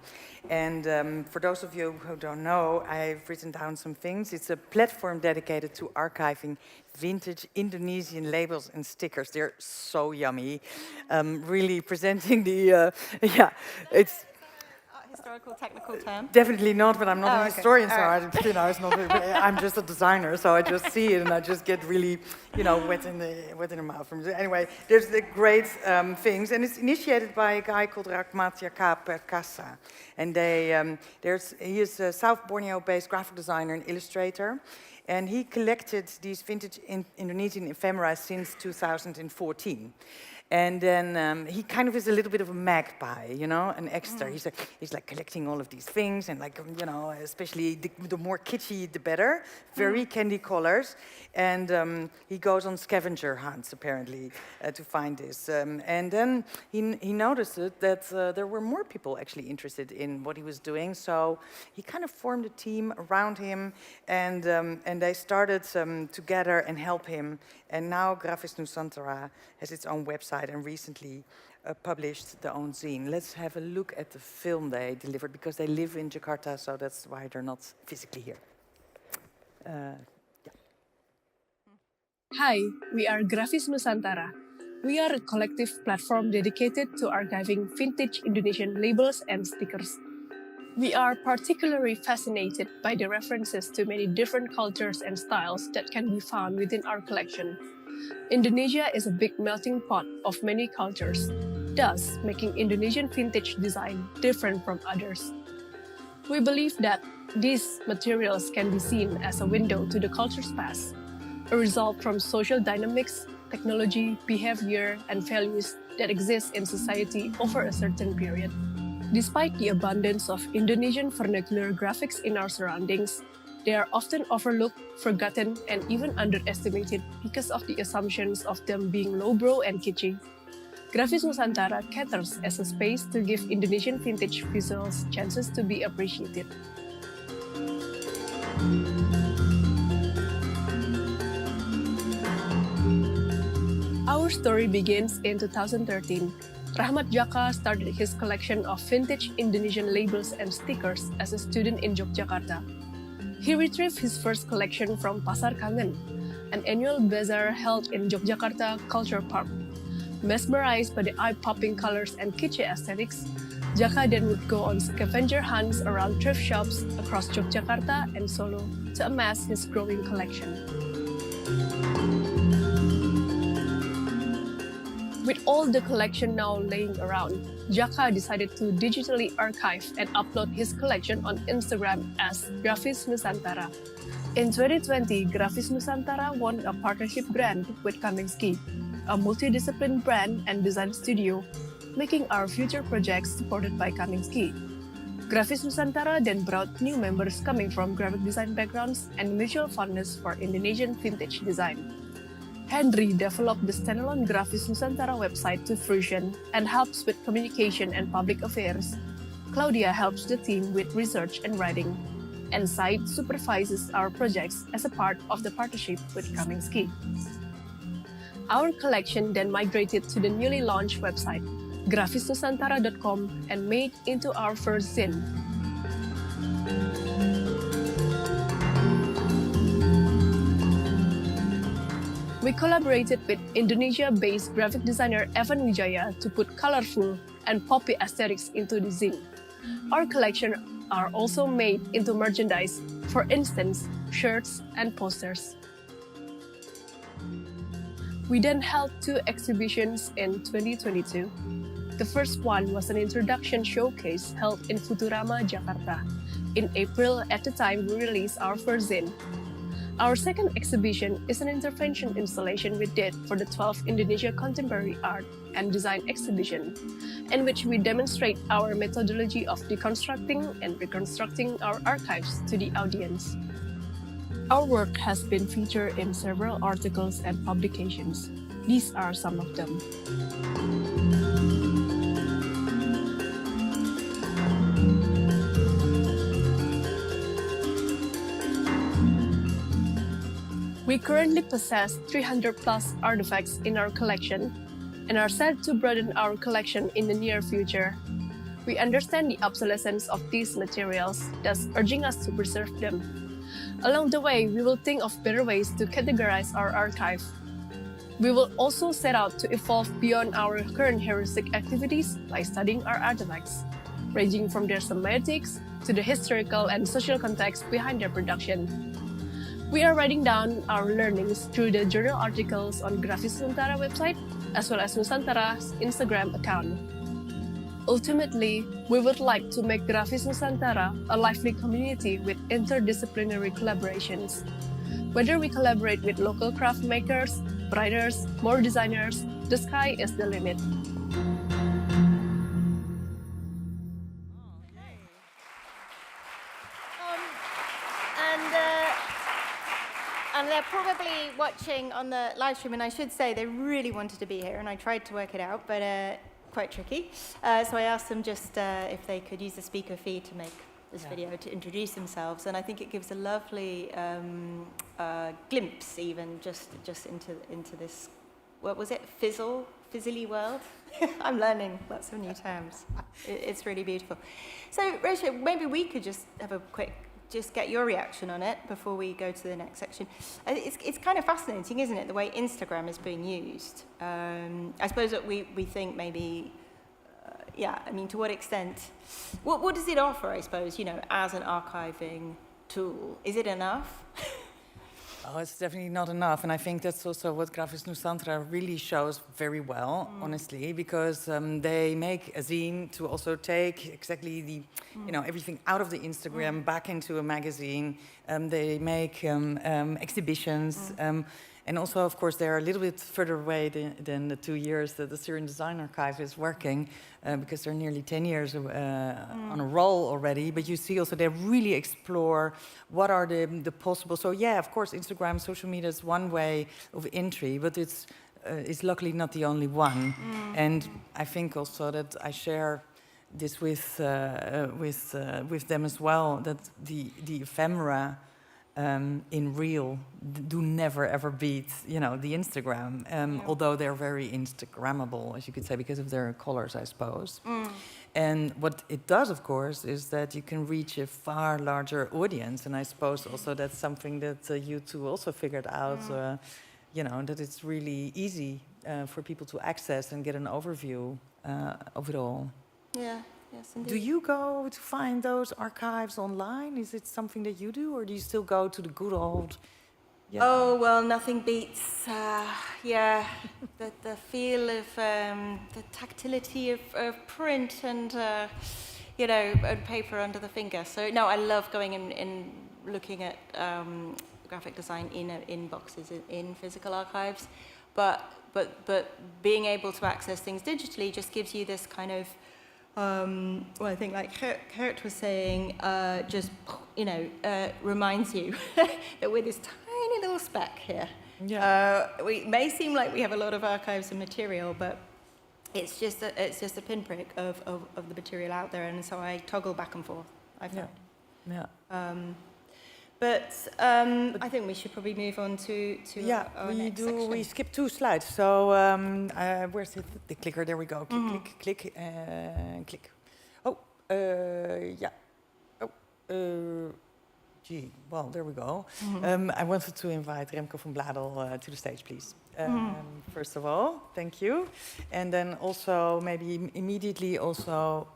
And for those of you who don't know, I've written down some things. It's a platform dedicated to archiving vintage Indonesian labels and stickers. They're so yummy. Really presenting the, it's... historical technical term? Definitely not, but I'm not Oh, a okay. historian, so All it's not. I'm just a designer, so I just see it and I just get really, wet in the mouth. Anyway, there's the great things, and it's initiated by a guy called Rahmat Perkasa, and he is a South Borneo-based graphic designer and illustrator, and he collected these vintage Indonesian ephemera since 2014. And then he kind of is a little bit of a magpie, an extra. He's like collecting all of these things, and especially the more kitschy, the better. Very candy colors, and he goes on scavenger hunts apparently to find this. And then he noticed that there were more people actually interested in what he was doing. So he kind of formed a team around him, and they started together and help him. And now Grafis Nusantara has its own website and recently published their own zine. Let's have a look at the film they delivered, because they live in Jakarta, so that's why they're not physically here. Hi, we are Grafis Nusantara. We are a collective platform dedicated to archiving vintage Indonesian labels and stickers. We are particularly fascinated by the references to many different cultures and styles that can be found within our collection. Indonesia is a big melting pot of many cultures, thus making Indonesian vintage design different from others. We believe that these materials can be seen as a window to the culture's past, a result from social dynamics, technology, behavior, and values that exist in society over a certain period. Despite the abundance of Indonesian vernacular graphics in our surroundings, they are often overlooked, forgotten, and even underestimated because of the assumptions of them being lowbrow and kitschy. Grafis Nusantara caters as a space to give Indonesian vintage visuals chances to be appreciated. Our story begins in 2013. Rahmat Jaka started his collection of vintage Indonesian labels and stickers as a student in Yogyakarta. He retrieved his first collection from Pasar Kangen, an annual bazaar held in Yogyakarta Culture Park. Mesmerized by the eye-popping colors and kitschy aesthetics, Jaka then would go on scavenger hunts around thrift shops across Yogyakarta and Solo to amass his growing collection. With all the collection now laying around, Jaka decided to digitally archive and upload his collection on Instagram as Grafis Nusantara. In 2020, Grafis Nusantara won a partnership grant with Kaminsky, a multidisciplinary brand and design studio, making our future projects supported by Kaminsky. Grafis Nusantara then brought new members coming from graphic design backgrounds and mutual fondness for Indonesian vintage design. Henry developed the standalone Grafis Nusantara website to fruition and helps with communication and public affairs. Claudia helps the team with research and writing. And Said supervises our projects as a part of the partnership with Kaminsky. Our collection then migrated to the newly launched website, grafisnusantara.com, and made into our first zine. We collaborated with Indonesia-based graphic designer Evan Wijaya to put colorful and poppy aesthetics into the zine. Our collection are also made into merchandise, for instance, shirts and posters. We then held 2 exhibitions in 2022. The first one was an introduction showcase held in Futurama, Jakarta. In April, at the time we released our first zine. Our second exhibition is an intervention installation we did for the 12th Indonesia Contemporary Art and Design Exhibition, in which we demonstrate our methodology of deconstructing and reconstructing our archives to the audience. Our work has been featured in several articles and publications. These are some of them. We currently possess 300 plus artifacts in our collection and are set to broaden our collection in the near future. We understand the obsolescence of these materials, thus urging us to preserve them. Along the way, we will think of better ways to categorize our archive. We will also set out to evolve beyond our current heuristic activities by studying our artifacts. ranging from their semantics to the historical and social context behind their production. We are writing down our learnings through the journal articles on Grafis Nusantara website, as well as Nusantara's Instagram account. Ultimately, we would like to make Grafis Nusantara a lively community with interdisciplinary collaborations. Whether we collaborate with local craft makers, writers, more designers, the sky is the limit. And they're probably watching on the live stream, and I should say they really wanted to be here, and I tried to work it out, but quite tricky. So I asked them just if they could use the speaker feed to make this video to introduce themselves, and I think it gives a lovely glimpse, even just into this. What was it? Fizzly world. I'm learning lots of new terms. It's really beautiful. So Roosje, maybe we could just have a quick. Just get your reaction on it before we go to the next section. It's kind of fascinating, isn't it, the way Instagram is being used? I suppose that we think maybe, I mean, to what extent, what does it offer, I suppose, as an archiving tool? Is it enough? Oh, it's definitely not enough, and I think that's also what Grafis Nusantara really shows very well, honestly, because they make a zine to also take exactly the, everything out of the Instagram back into a magazine. They make exhibitions, and also, of course, they're a little bit further away than the 2 years that the Syrian Design Archive is working, because they're nearly 10 years on a roll already. But you see also they really explore what are the possible. So yeah, of course, Instagram, social media is one way of entry, but it's luckily not the only one. And I think also that I share this with them as well, that the ephemera in real do never ever beat the Instagram, although they're very Instagrammable, as you could say, because of their colors, I suppose. And what it does, of course, is that you can reach a far larger audience, and I suppose also that's something that you two also figured out, that it's really easy for people to access and get an overview of it all. Yeah. Yes, indeed. Do you go to find those archives online? Is it something that you do, or do you still go to the good old? Oh, well, nothing beats, the feel of the tactility of print and, and paper under the finger. So, no, I love going and looking at graphic design in boxes, in physical archives. But being able to access things digitally just gives you this kind of, I think like Kurt was saying, reminds you that we're this tiny little speck here. We may seem like we have a lot of archives and material, but it's just a pinprick of the material out there, and so I toggle back and forth, I found. But I think we should probably move on to our next section. We skipped 2 slides. So where's the clicker? There we go. Click, click. Oh, gee, well, there we go. I wanted to invite Remco from Bladel to the stage, please. First of all, thank you. And then also, maybe immediately also,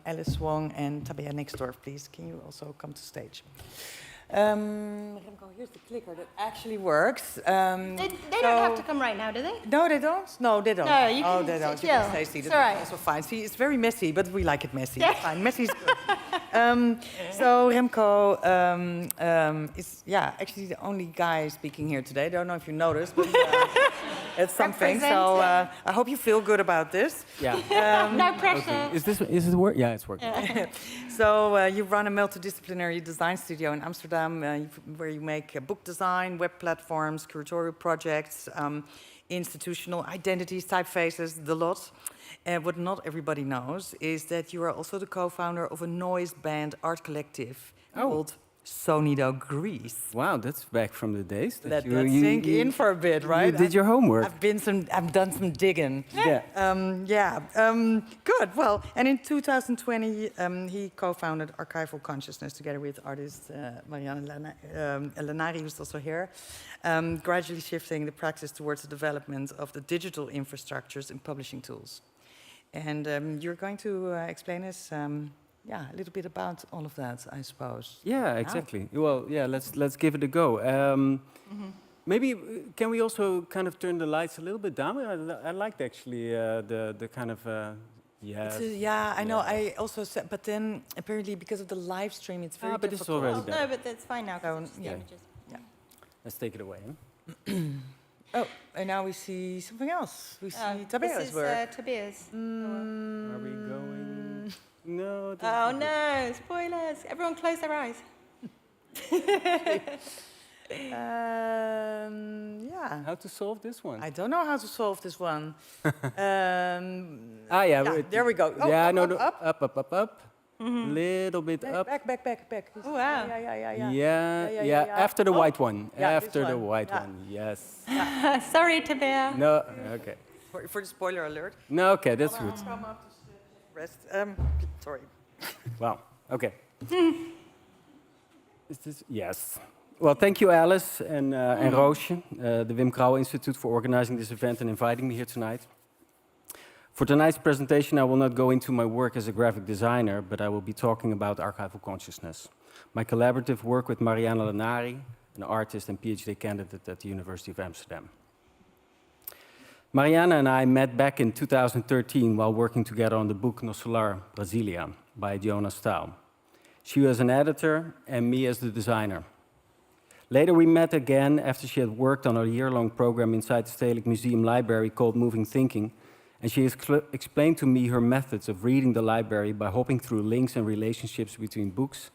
Alice Wong and Tabea Nixdorff, please. Can you also come to stage? Remco, here's the clicker that actually works. They don't have to come right now, do they? No, they don't? No, they don't. No, you can they don't. chill. You can stay seated. That's also fine. See, it's very messy, but we like it messy. It's fine. Messy is good. So Remco is, actually the only guy speaking here today. I don't know if you noticed, but it's something. So I hope you feel good about this. Yeah. No pressure. Okay. Is it work? Yeah, it's working. So you run a multidisciplinary design studio in Amsterdam, where you make book design, web platforms, curatorial projects, institutional identities, typefaces, the lot. What not everybody knows is that you are also the co-founder of a noise band art collective called Sonido Greece. Wow, that's back from the days. Let's sink in for a bit, right? You did your homework. I've done some digging. Good. Well, and in 2020, he co-founded Archival Consciousness together with artist Marianne Lenari, who's also here, gradually shifting the practice towards the development of the digital infrastructures and publishing tools. And you're going to explain us, yeah, a little bit about all of that, I suppose. Yeah, exactly. Well, yeah, let's give it a go. Maybe can we also kind of turn the lights a little bit down? I liked actually the kind of yes. Yeah, I know. I also said, but then apparently because of the live stream, it's very but difficult. it's already No, but that's fine now. 'Cause it's just yeah. images. Let's take it away. Oh, and now we see something else. We see This Tabea's is work. Tabea's. Are we going? No. Oh no! Spoilers! Everyone, close their eyes. Yeah. How to solve this one? I don't know how to solve this one. Yeah. There we go. Oh, yeah, up, no, up, no, up. up. Little bit up. Back. Oh wow! Yeah. After the white one. Yeah, this After the one. white Yeah. one. Yes. Sorry, Tabea. No. Okay. For the spoiler alert. No. Okay, that's good. Come up to rest. Sorry. Wow. Okay. Is this? Yes. Well, thank you, Alice and Roosje, the Wim Crouwel Institute, for organizing this event and inviting me here tonight. For tonight's presentation, I will not go into my work as a graphic designer, but I will be talking about archival consciousness, my collaborative work with Mariana Lanari, an artist and PhD candidate at the University of Amsterdam. Mariana and I met back in 2013 while working together on the book No Solar, Brasilia by Jonas Staal. She was an editor and me as the designer. Later we met again after she had worked on a year-long program inside the Stedelijk Museum Library called Moving Thinking, and she explained to me her methods of reading the library by hopping through links and relationships between books,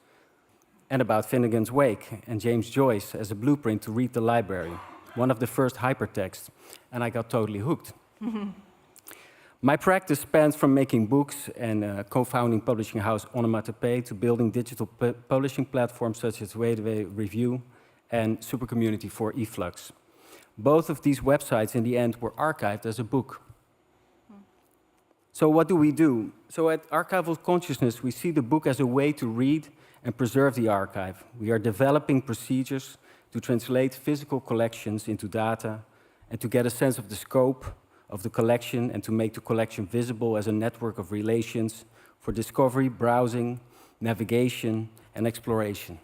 and about Finnegan's Wake and James Joyce as a blueprint to read the library, one of the first hypertexts, and I got totally hooked. My practice spans from making books and co-founding publishing house Onomatopoe to building digital publishing platforms such as Www Review and Supercommunity for eFlux. Both of these websites in the end were archived as a book. So what do? So at Archival Consciousness, we see the book as a way to read and preserve the archive. We are developing procedures to translate physical collections into data and to get a sense of the scope of the collection and to make the collection visible as a network of relations for discovery, browsing, navigation, and exploration.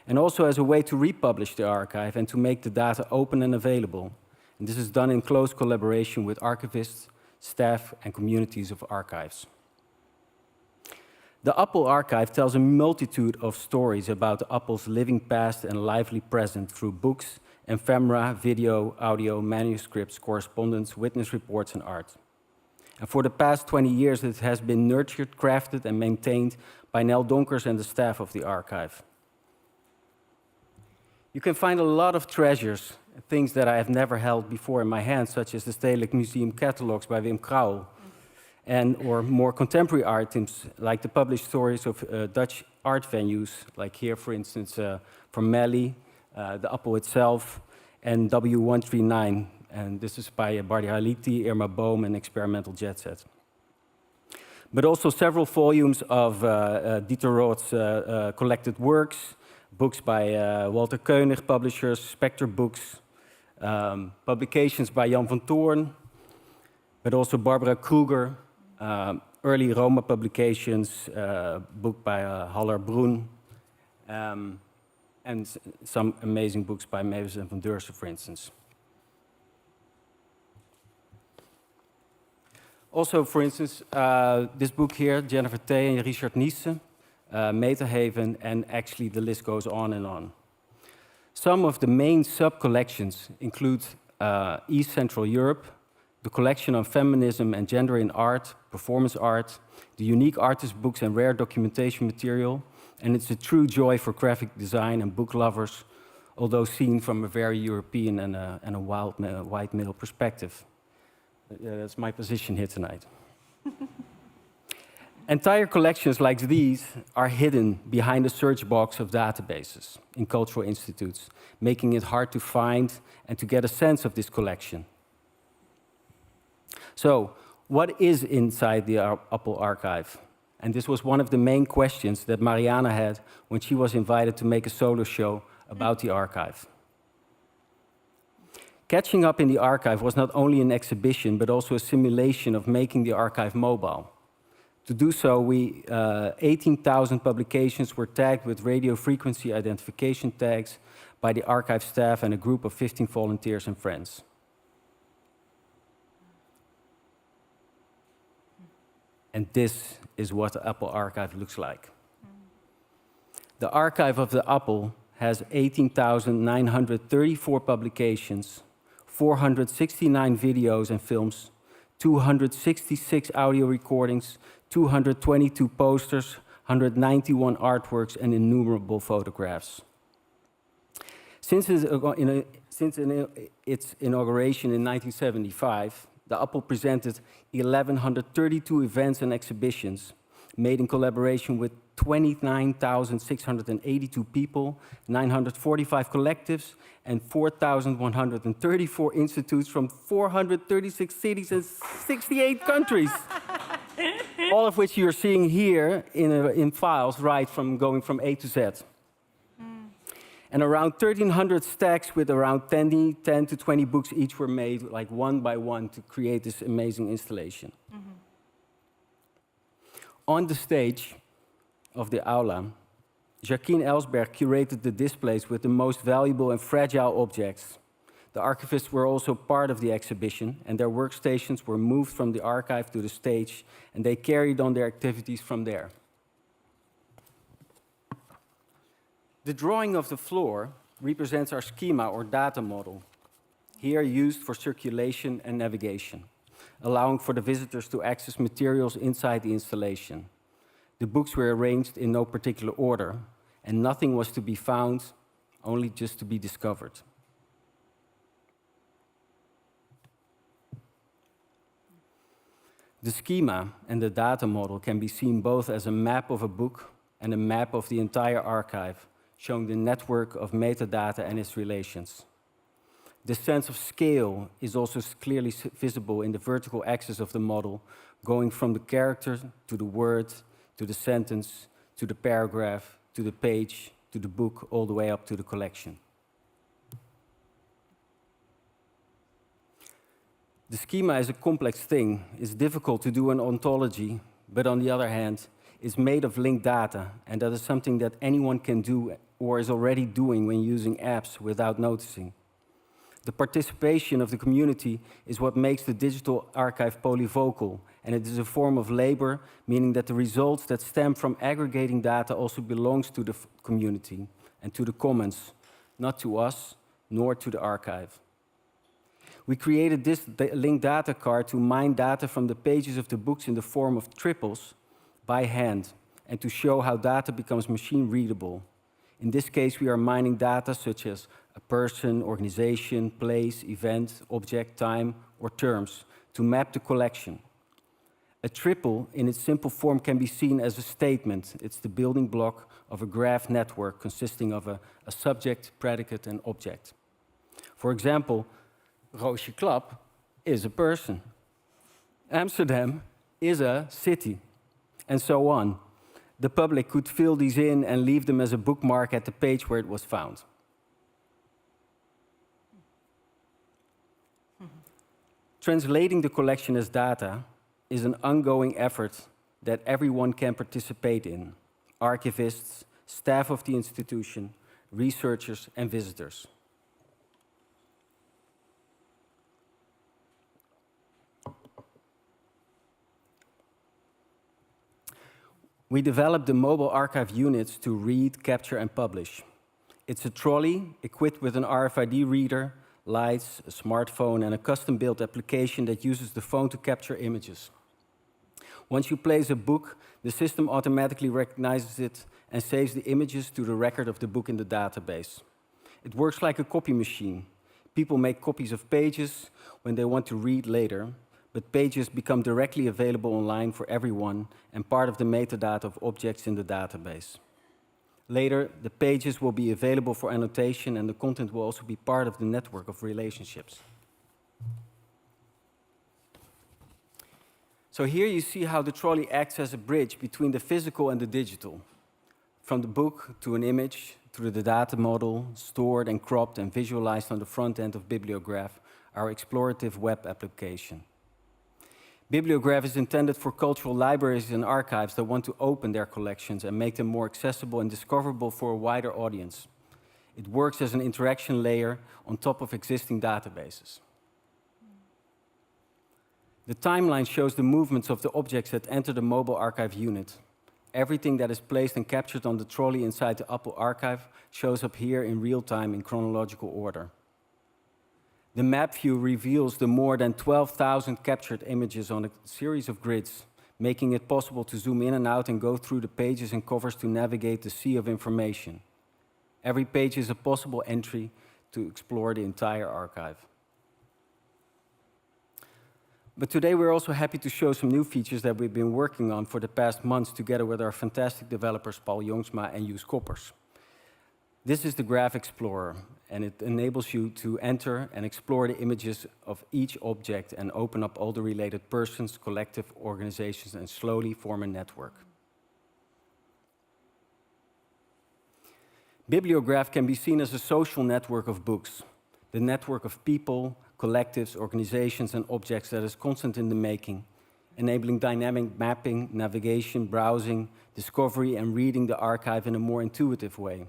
And also as a way to republish the archive and to make the data open and available. And this is done in close collaboration with archivists, staff, and communities of archives. The Appel archive tells a multitude of stories about the Appel's living past and lively present through books, ephemera, video, audio, manuscripts, correspondence, witness reports, and art. And for the past 20 years, it has been nurtured, crafted, and maintained by Nel Donkers and the staff of the archive. You can find a lot of treasures, things that I have never held before in my hands, such as the Stedelijk Museum catalogs by Wim Crouwel, or more contemporary items, like the published stories of Dutch art venues, like here, for instance, from Melly, the Appel itself, and W139, and this is by Bardi Haliti, Irma Boom, and Experimental Jet Set. But also several volumes of Dieter Roth's collected works, books by Walter Koenig, publishers, Spectre Books, publications by Jan van Toorn, but also Barbara Kruger, early Roma publications, book by Haller Broen, and some amazing books by Mavis and van Deursen, for instance. Also, for instance, this book here, Jennifer Tay and Richard Niesse, Metahaven, and actually the list goes on and on. Some of the main sub-collections include East Central Europe, the collection on feminism and gender in art, performance art, the unique artist books and rare documentation material, and it's a true joy for graphic design and book lovers, although seen from a very European and a white male perspective. That's my position here tonight. Entire collections like these are hidden behind the search box of databases in cultural institutes, making it hard to find and to get a sense of this collection. So, what is inside the Appel archive? And this was one of the main questions that Mariana had when she was invited to make a solo show about the archive. Catching up in the archive was not only an exhibition, but also a simulation of making the archive mobile. To do so, 18,000 publications were tagged with radio frequency identification tags by the archive staff and a group of 15 volunteers and friends. And this is what the Apple archive looks like. The archive of the Apple has 18,934 publications, 469 videos and films, 266 audio recordings, 222 posters, 191 artworks, and innumerable photographs. Since its inauguration in 1975, the Apple presented 1,132 events and exhibitions made in collaboration with 29,682 people, 945 collectives, and 4,134 institutes from 436 cities and 68 countries. All of which you're seeing here in files, right, going from A to Z. And around 1,300 stacks with around 10 to 20 books each were made, like one by one, to create this amazing installation. On the stage of the aula, Jacqueline Ellsberg curated the displays with the most valuable and fragile objects. The archivists were also part of the exhibition, and their workstations were moved from the archive to the stage, and they carried on their activities from there. The drawing of the floor represents our schema or data model, here used for circulation and navigation, allowing for the visitors to access materials inside the installation. The books were arranged in no particular order, and nothing was to be found, only just to be discovered. The schema and the data model can be seen both as a map of a book and a map of the entire archive, showing the network of metadata and its relations. The sense of scale is also clearly visible in the vertical axis of the model, going from the character to the word, to the sentence, to the paragraph, to the page, to the book, all the way up to the collection. The schema is a complex thing. It's difficult to do an ontology, but on the other hand, it's made of linked data, and that is something that anyone can do or is already doing when using apps without noticing. The participation of the community is what makes the digital archive polyvocal, and it is a form of labor, meaning that the results that stem from aggregating data also belongs to the community and to the commons, not to us, nor to the archive. We created this linked data card to mine data from the pages of the books in the form of triples by hand, and to show how data becomes machine readable. In this case, we are mining data such as a person, organization, place, event, object, time, or terms to map the collection. A triple in its simple form can be seen as a statement. It's the building block of a graph network consisting of a subject, predicate, and object. For example, Roosje Klap is a person. Amsterdam is a city, and so on. The public could fill these in and leave them as a bookmark at the page where it was found. Translating the collection as data is an ongoing effort that everyone can participate in: archivists, staff of the institution, researchers, and visitors. We developed the mobile archive units to read, capture, and publish. It's a trolley equipped with an RFID reader, lights, a smartphone, and a custom-built application that uses the phone to capture images. Once you place a book, the system automatically recognizes it and saves the images to the record of the book in the database. It works like a copy machine. People make copies of pages when they want to read later, but pages become directly available online for everyone and part of the metadata of objects in the database. Later, the pages will be available for annotation, and the content will also be part of the network of relationships. So here you see how the trolley acts as a bridge between the physical and the digital, from the book to an image, through the data model, stored and cropped and visualized on the front end of Bibliograph, our explorative web application. Bibliograph is intended for cultural libraries and archives that want to open their collections and make them more accessible and discoverable for a wider audience. It works as an interaction layer on top of existing databases. The timeline shows the movements of the objects that enter the mobile archive unit. Everything that is placed and captured on the trolley inside the Apple archive shows up here in real time in chronological order. The map view reveals the more than 12,000 captured images on a series of grids, making it possible to zoom in and out and go through the pages and covers to navigate the sea of information. Every page is a possible entry to explore the entire archive. But today we're also happy to show some new features that we've been working on for the past months together with our fantastic developers Paul Jongsma and Joos Koppers. This is the Graph Explorer, and it enables you to enter and explore the images of each object and open up all the related persons, collective organizations, and slowly form a network. Bibliograph can be seen as a social network of books, the network of people, collectives, organizations, and objects that is constant in the making, enabling dynamic mapping, navigation, browsing, discovery, and reading the archive in a more intuitive way.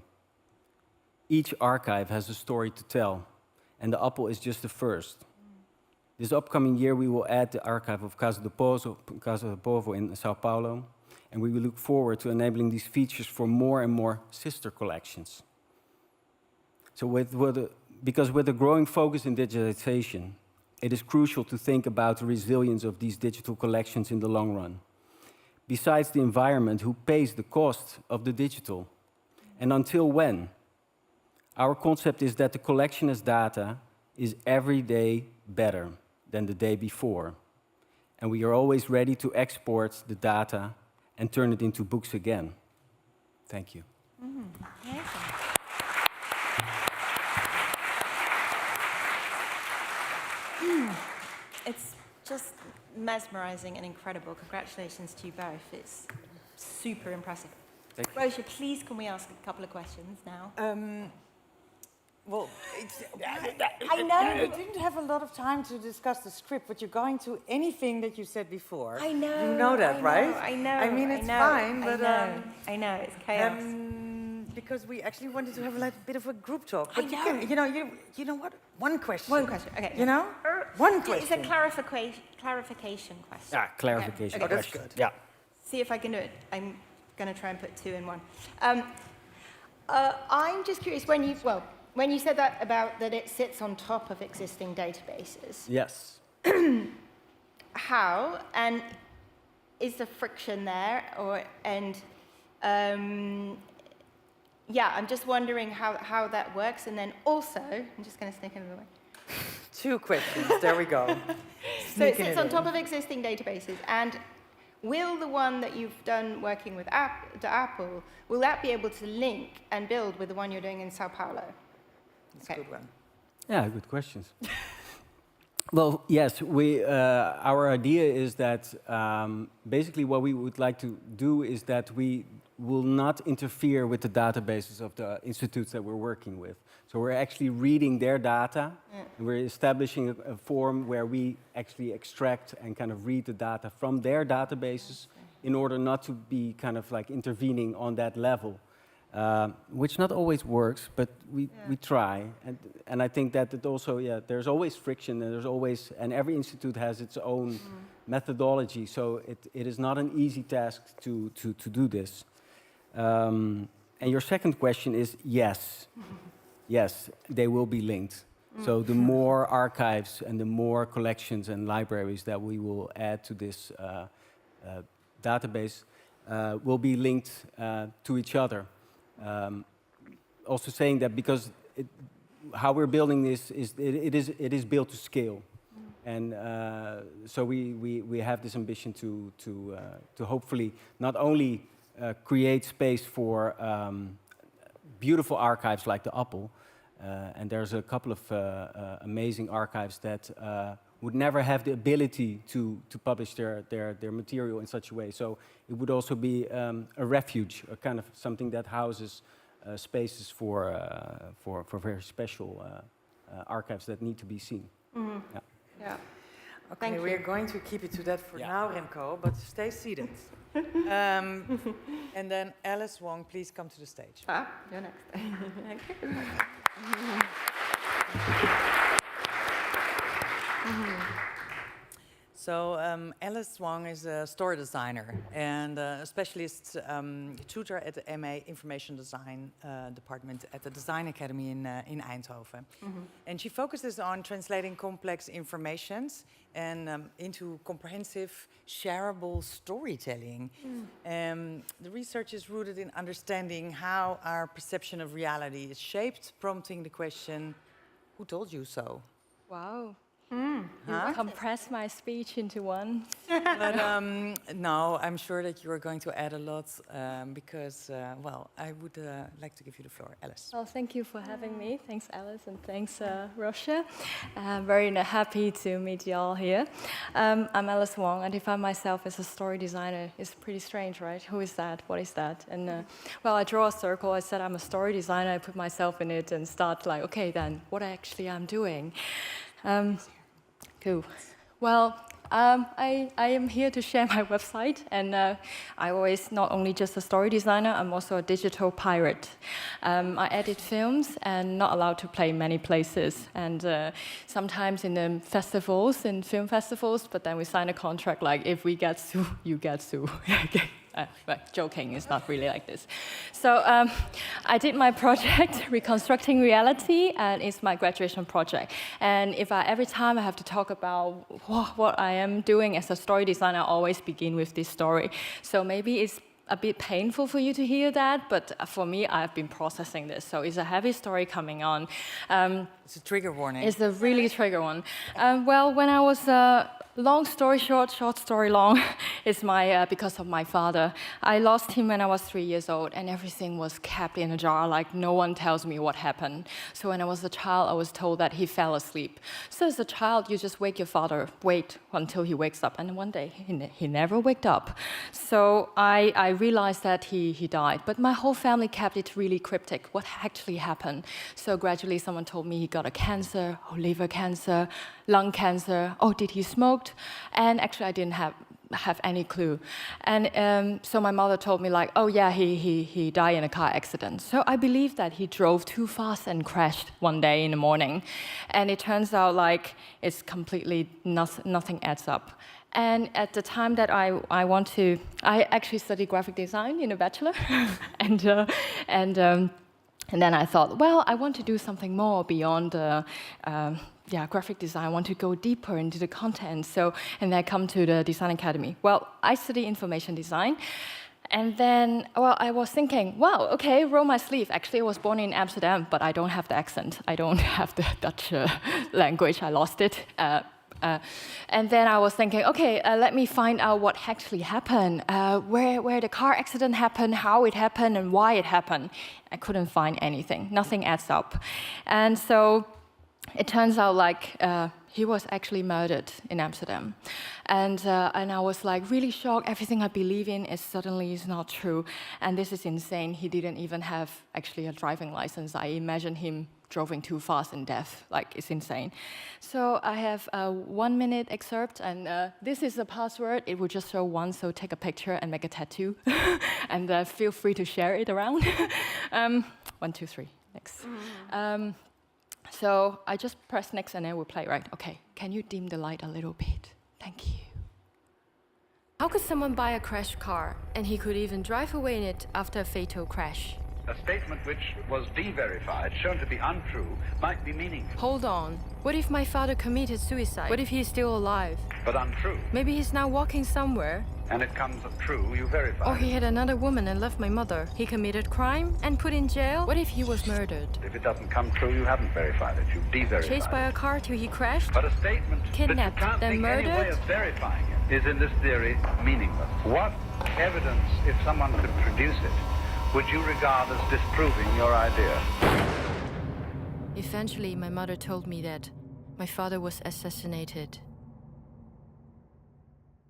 Each archive has a story to tell, and the Apple is just the first. This upcoming year, we will add the archive of Casa do Povo in São Paulo, and we will look forward to enabling these features for more and more sister collections. So because with a growing focus in digitization, it is crucial to think about the resilience of these digital collections in the long run. Besides the environment, who pays the cost of the digital? And until when? Our concept is that the collection as data is every day better than the day before. And we are always ready to export the data and turn it into books again. Thank you. It's just mesmerizing and incredible. Congratulations to you both. It's super impressive. Roosje, please can we ask a couple of questions now? Well, I know we didn't have a lot of time to discuss the script, but you're going to anything that you said before. I know. You know that, right? I know. I mean, it's fine, but I know it's chaos. Because we actually wanted to have a bit of a group talk. But I know. You know what? One question. One question. Okay. You know, one question. It's a clarification question. Yeah, clarification Okay. question. That's good. Yeah. See if I can do it. I'm going to try and put two in one. I'm just curious when you said that about that it sits on top of existing databases. Yes. How and is the friction there I'm just wondering how that works, and then also I'm just going to sneak another one. Two questions. There we go. So it sits on top of existing databases, and will the one that you've done working with Apple, will that be able to link and build with the one you're doing in Sao Paulo? That's a good one. Yeah, good questions. Well, yes, our idea is that basically what we would like to do is that we will not interfere with the databases of the institutes that we're working with. So we're actually reading their data, and we're establishing a form where we actually extract and kind of read the data from their databases in order not to be kind of like intervening on that level. Which not always works, but we try. And I think that it also, there's always friction, and every institute has its own methodology, so it is not an easy task to do this. And your second question is, yes, they will be linked. So the more archives and the more collections and libraries that we will add to this database will be linked to each other. Also saying that because how we're building this is it is built to scale, and so we have this ambition to hopefully not only create space for beautiful archives like the Apple, and there's a couple of amazing archives that would never have the ability to publish their material in such a way. So it would also be a refuge, a kind of something that houses spaces for very special archives that need to be seen. Mm-hmm. Yeah. Yeah. Okay, we are going to keep it to that for now, Remco, but stay seated. And then Alice Wong, please come to the stage. You're next. So Alice Wong is a story designer and a specialist tutor at the MA Information Design department at the Design Academy in Eindhoven. And she focuses on translating complex informations and into comprehensive, shareable storytelling. The research is rooted in understanding how our perception of reality is shaped, prompting the question, who told you so? Wow. You compress my speech into one. But no, I'm sure that you are going to add a lot because, well, I would like to give you the floor, Alice. Well, thank you for having me. Thanks, Alice, and thanks, Roosje. I'm very happy to meet you all here. I'm Alice Wong. I define myself as a story designer. It's pretty strange, right? Who is that? What is that? And well, I draw a circle. I said I'm a story designer. I put myself in it and start like, okay, then what actually I'm doing. Cool. Well, I am here to share my website, and I always not only just a story designer, I'm also a digital pirate. I edit films and not allowed to play many places, and sometimes in the festivals, in film festivals, but then we sign a contract like, if we get sued, you get sued. But joking, it's not really like this. So I did my project, Reconstructing Reality, and it's my graduation project. And if every time I have to talk about what I am doing as a story designer, I always begin with this story. So maybe it's a bit painful for you to hear that, but for me, I've been processing this. So it's a heavy story coming on. It's a trigger warning. It's a really trigger one. Well, when I was long story short, short story long, is my because of my father. I lost him when I was 3 years old, and everything was kept in a jar, like no one tells me what happened. So when I was a child, I was told that he fell asleep. So as a child, you just wake your father, wait until he wakes up, and one day he never waked up. So I realized that he died, but my whole family kept it really cryptic, what actually happened. So gradually someone told me he got a cancer, liver cancer, lung cancer, did he smoke? And actually I didn't have any clue. And so my mother told me like, he died in a car accident. So I believe that he drove too fast and crashed one day in the morning. And it turns out like it's completely nothing adds up. And at the time that I actually studied graphic design in a bachelor. And then I thought, well, I want to do something more beyond graphic design. I want to go deeper into the content. And then I come to the Design Academy. Well, I study information design. And then, I was thinking, wow, okay, roll my sleeve. Actually, I was born in Amsterdam, but I don't have the accent. I don't have the Dutch language. I lost it. And then I was thinking, okay, let me find out what actually happened, where the car accident happened, how it happened, and why it happened. I couldn't find anything. Nothing adds up. And so it turns out like he was actually murdered in Amsterdam. And I was like really shocked. Everything I believe in is suddenly not true. And this is insane. He didn't even have actually a driving license. I imagine him driving too fast and deaf. Like, it's insane. So I have a 1 minute excerpt, and this is the password. It will just show once, so take a picture and make a tattoo. And feel free to share it around. 1, 2, 3, next. So I just press next and then we'll play, right? Okay, can you dim the light a little bit? Thank you. How could someone buy a crashed car and he could even drive away in it after a fatal crash? A statement which was de-verified, shown to be untrue, might be meaningful. Hold on. What if my father committed suicide? What if he's still alive? But untrue. Maybe he's now walking somewhere. And it comes true, you verify. Or he had another woman and left my mother. He committed crime and put in jail? What if he was murdered? If it doesn't come true, you haven't verified it. You've de-verified Chased by a car till he crashed? But a statement kidnapped, that you can't then think murdered? any way of verifying it is in this theory meaningless. What evidence, if someone could produce it, would you regard as disproving your idea? Eventually, my mother told me that my father was assassinated.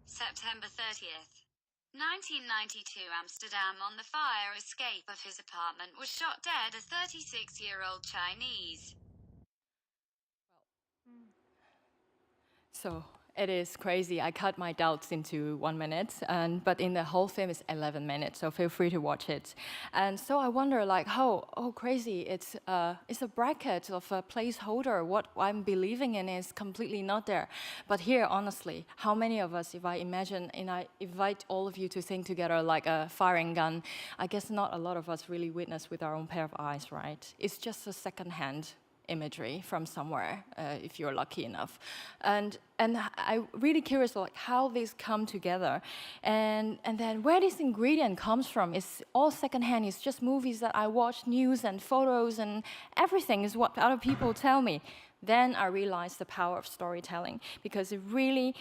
September 30th. 1992 Amsterdam. On the fire escape of his apartment was shot dead a 36-year-old Chinese. So it is crazy. I cut my doubts into 1 minute, but in the whole film it's 11 minutes, so feel free to watch it. And so I wonder, like, oh crazy, it's a bracket of a placeholder. What I'm believing in is completely not there. But here, honestly, how many of us, if I imagine, and I invite all of you to think together like a firing gun, I guess not a lot of us really witness with our own pair of eyes, right? It's just a second-hand imagery from somewhere, if you're lucky enough. And I'm really curious like how these come together. And then where this ingredient comes from is all secondhand. It's just movies that I watch, news and photos and everything is what other people tell me. Then I realized the power of storytelling, because it really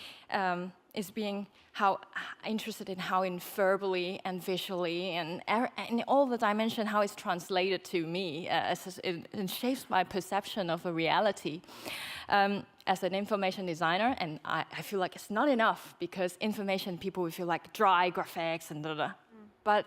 is being interested in how in verbally and visually and in all the dimension, how it's translated to me, it shapes my perception of a reality. As an information designer, and I feel like it's not enough, because information people will feel like dry graphics and But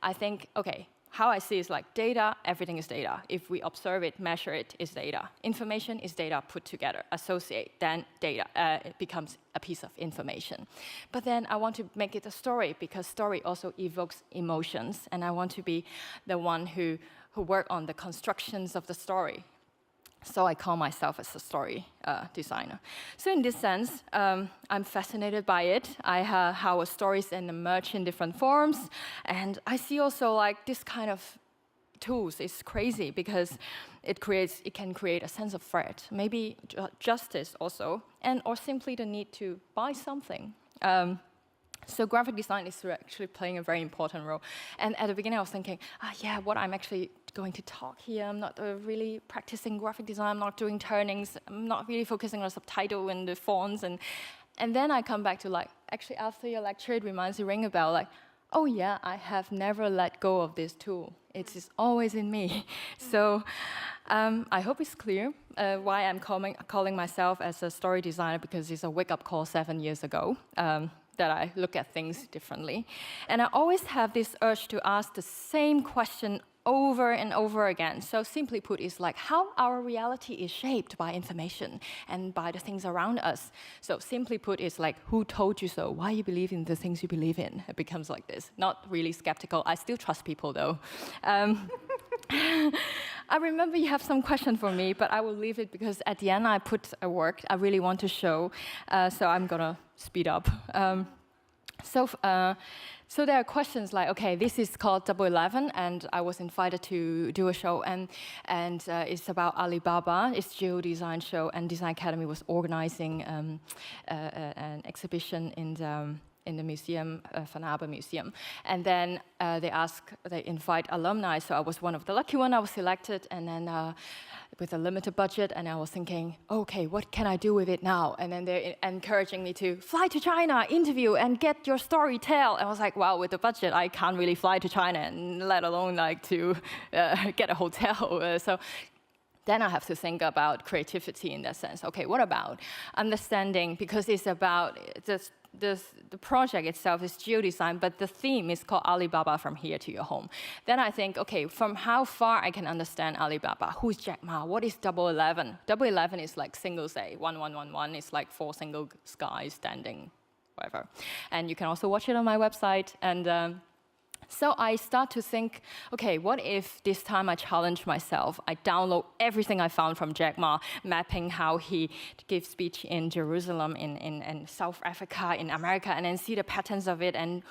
I think, okay, how I see is like data, everything is data. If we observe it, measure it, is data. Information is data put together, associate, then data. It becomes a piece of information. But then I want to make it a story, because story also evokes emotions, and I want to be the one who work on the constructions of the story. So I call myself as a story designer. So in this sense, I'm fascinated by it. How stories emerge in different forms. And I see also like this kind of tools is crazy, because it can create a sense of threat, maybe justice also, or simply the need to buy something. So graphic design is actually playing a very important role. And at the beginning I was thinking, yeah, what I'm actually going to talk here, I'm not really practicing graphic design, I'm not doing turnings, I'm not really focusing on subtitle and the fonts. And then I come back to like, actually after your lecture, it reminds me, ring a bell, like, oh yeah, I have never let go of this tool. It is always in me. So I hope it's clear why I'm calling myself as a story designer, because it's a wake-up call 7 years ago. That I look at things differently. And I always have this urge to ask the same question over and over again. So simply put, it's like how our reality is shaped by information and by the things around us. So simply put, it's like, who told you so? Why you believe in the things you believe in? It becomes like this. Not really skeptical. I still trust people though. I remember you have some question for me, but I will leave it, because at the end I put a work I really want to show. So I'm gonna speed up. So there are questions like, okay, this is called Double 11, and I was invited to do a show, and it's about Alibaba. It's a geodesign show, and Design Academy was organizing an exhibition in the museum, Van Abe Museum. And then they invite alumni, so I was one of the lucky ones. I was selected, and then with a limited budget, and I was thinking, okay, what can I do with it now? And then they're encouraging me to fly to China, interview, and get your story told. I was like, well, with the budget, I can't really fly to China, and let alone like to get a hotel. So then I have to think about creativity in that sense. Okay, what about understanding, because it's about the project itself is geodesign, but the theme is called Alibaba from here to your home. Then I think, okay, from how far I can understand Alibaba, who's Jack Ma, what is Double 11? Double 11 is like singles A, 1111 is like 4 single skies standing, whatever. And you can also watch it on my website. And so I start to think, okay, what if this time I challenge myself? I download everything I found from Jack Ma, mapping how he gives speech in Jerusalem, in South Africa, in America, and then see the patterns of it and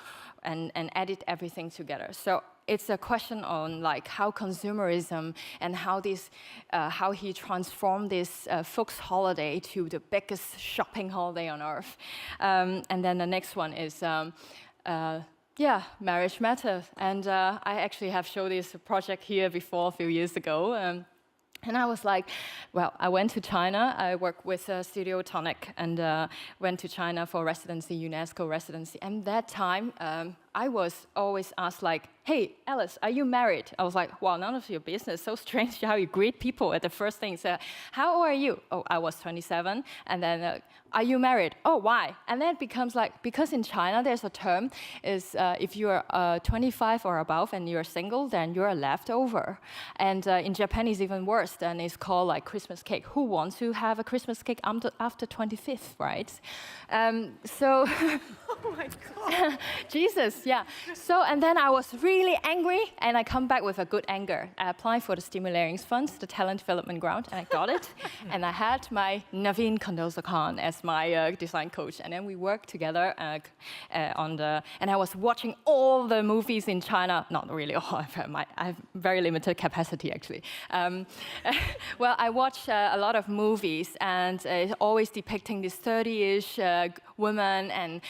edit everything together. So it's a question on like how consumerism and how he transformed this folks holiday to the biggest shopping holiday on earth. And then the next one is yeah, marriage matters. And I actually have showed this project here before a few years ago. And I was like, well, I went to China. I worked with Studio Tonic and went to China for residency, UNESCO residency. And that time, I was always asked like, hey, Alice, are you married? I was like, well, none of your business. So strange how you greet people at the first thing. So, how old are you? Oh, I was 27. And then, are you married? Oh, why? And then it becomes like, because in China, there's a term, is if you're 25 or above and you're single, then you're a leftover. And in Japan, it's even worse. Then it's called like Christmas cake. Who wants to have a Christmas cake after 25th, right? So, Oh my God. Jesus, yeah. So, and then I was really angry, and I come back with a good anger. I applied for the Stimulating Funds, the Talent Development Grant, and I got it. And I had my Naveen Kondosa Khan as my design coach, and then we worked together and I was watching all the movies in China. Not really all, I have very limited capacity, actually. Well, I watch a lot of movies, and it's always depicting this 30-ish woman and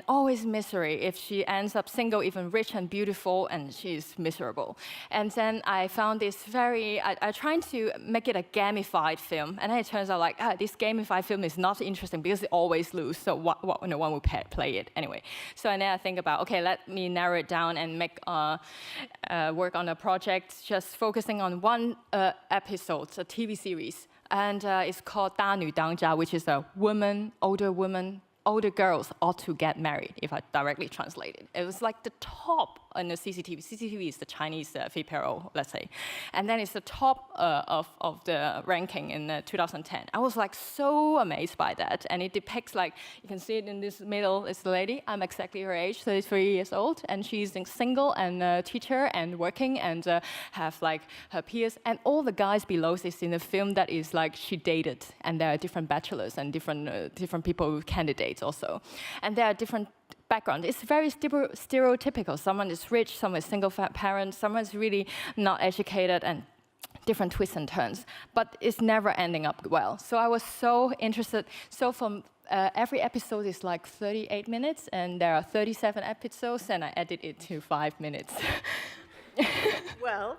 always misery. If she ends up single, even rich and beautiful, and she's miserable. And then I found this I tried to make it a gamified film, and then it turns out like, this gamified film is not interesting because they always lose, so no one will play it anyway. So and then I think about, okay, let me narrow it down and make work on a project just focusing on one episode, a TV series. And it's called 大女当家, which is a older girls ought to get married, if I directly translate it. It was like the top on the CCTV. CCTV is the Chinese Vipero, let's say. And then it's the top of the ranking in 2010. I was like so amazed by that. And it depicts like, you can see it in this middle, is the lady. I'm exactly her age, 33 years old. And she's single and a teacher and working and have like her peers. And all the guys below this in the film that is like she dated. And there are different bachelors and different people, candidates also. And there are different background. It's very stereotypical. Someone is rich, someone is single parent, someone is really not educated, and different twists and turns. But it's never ending up well. So I was so interested. So from every episode is like 38 minutes, and there are 37 episodes, and I edit it to 5 minutes. Well,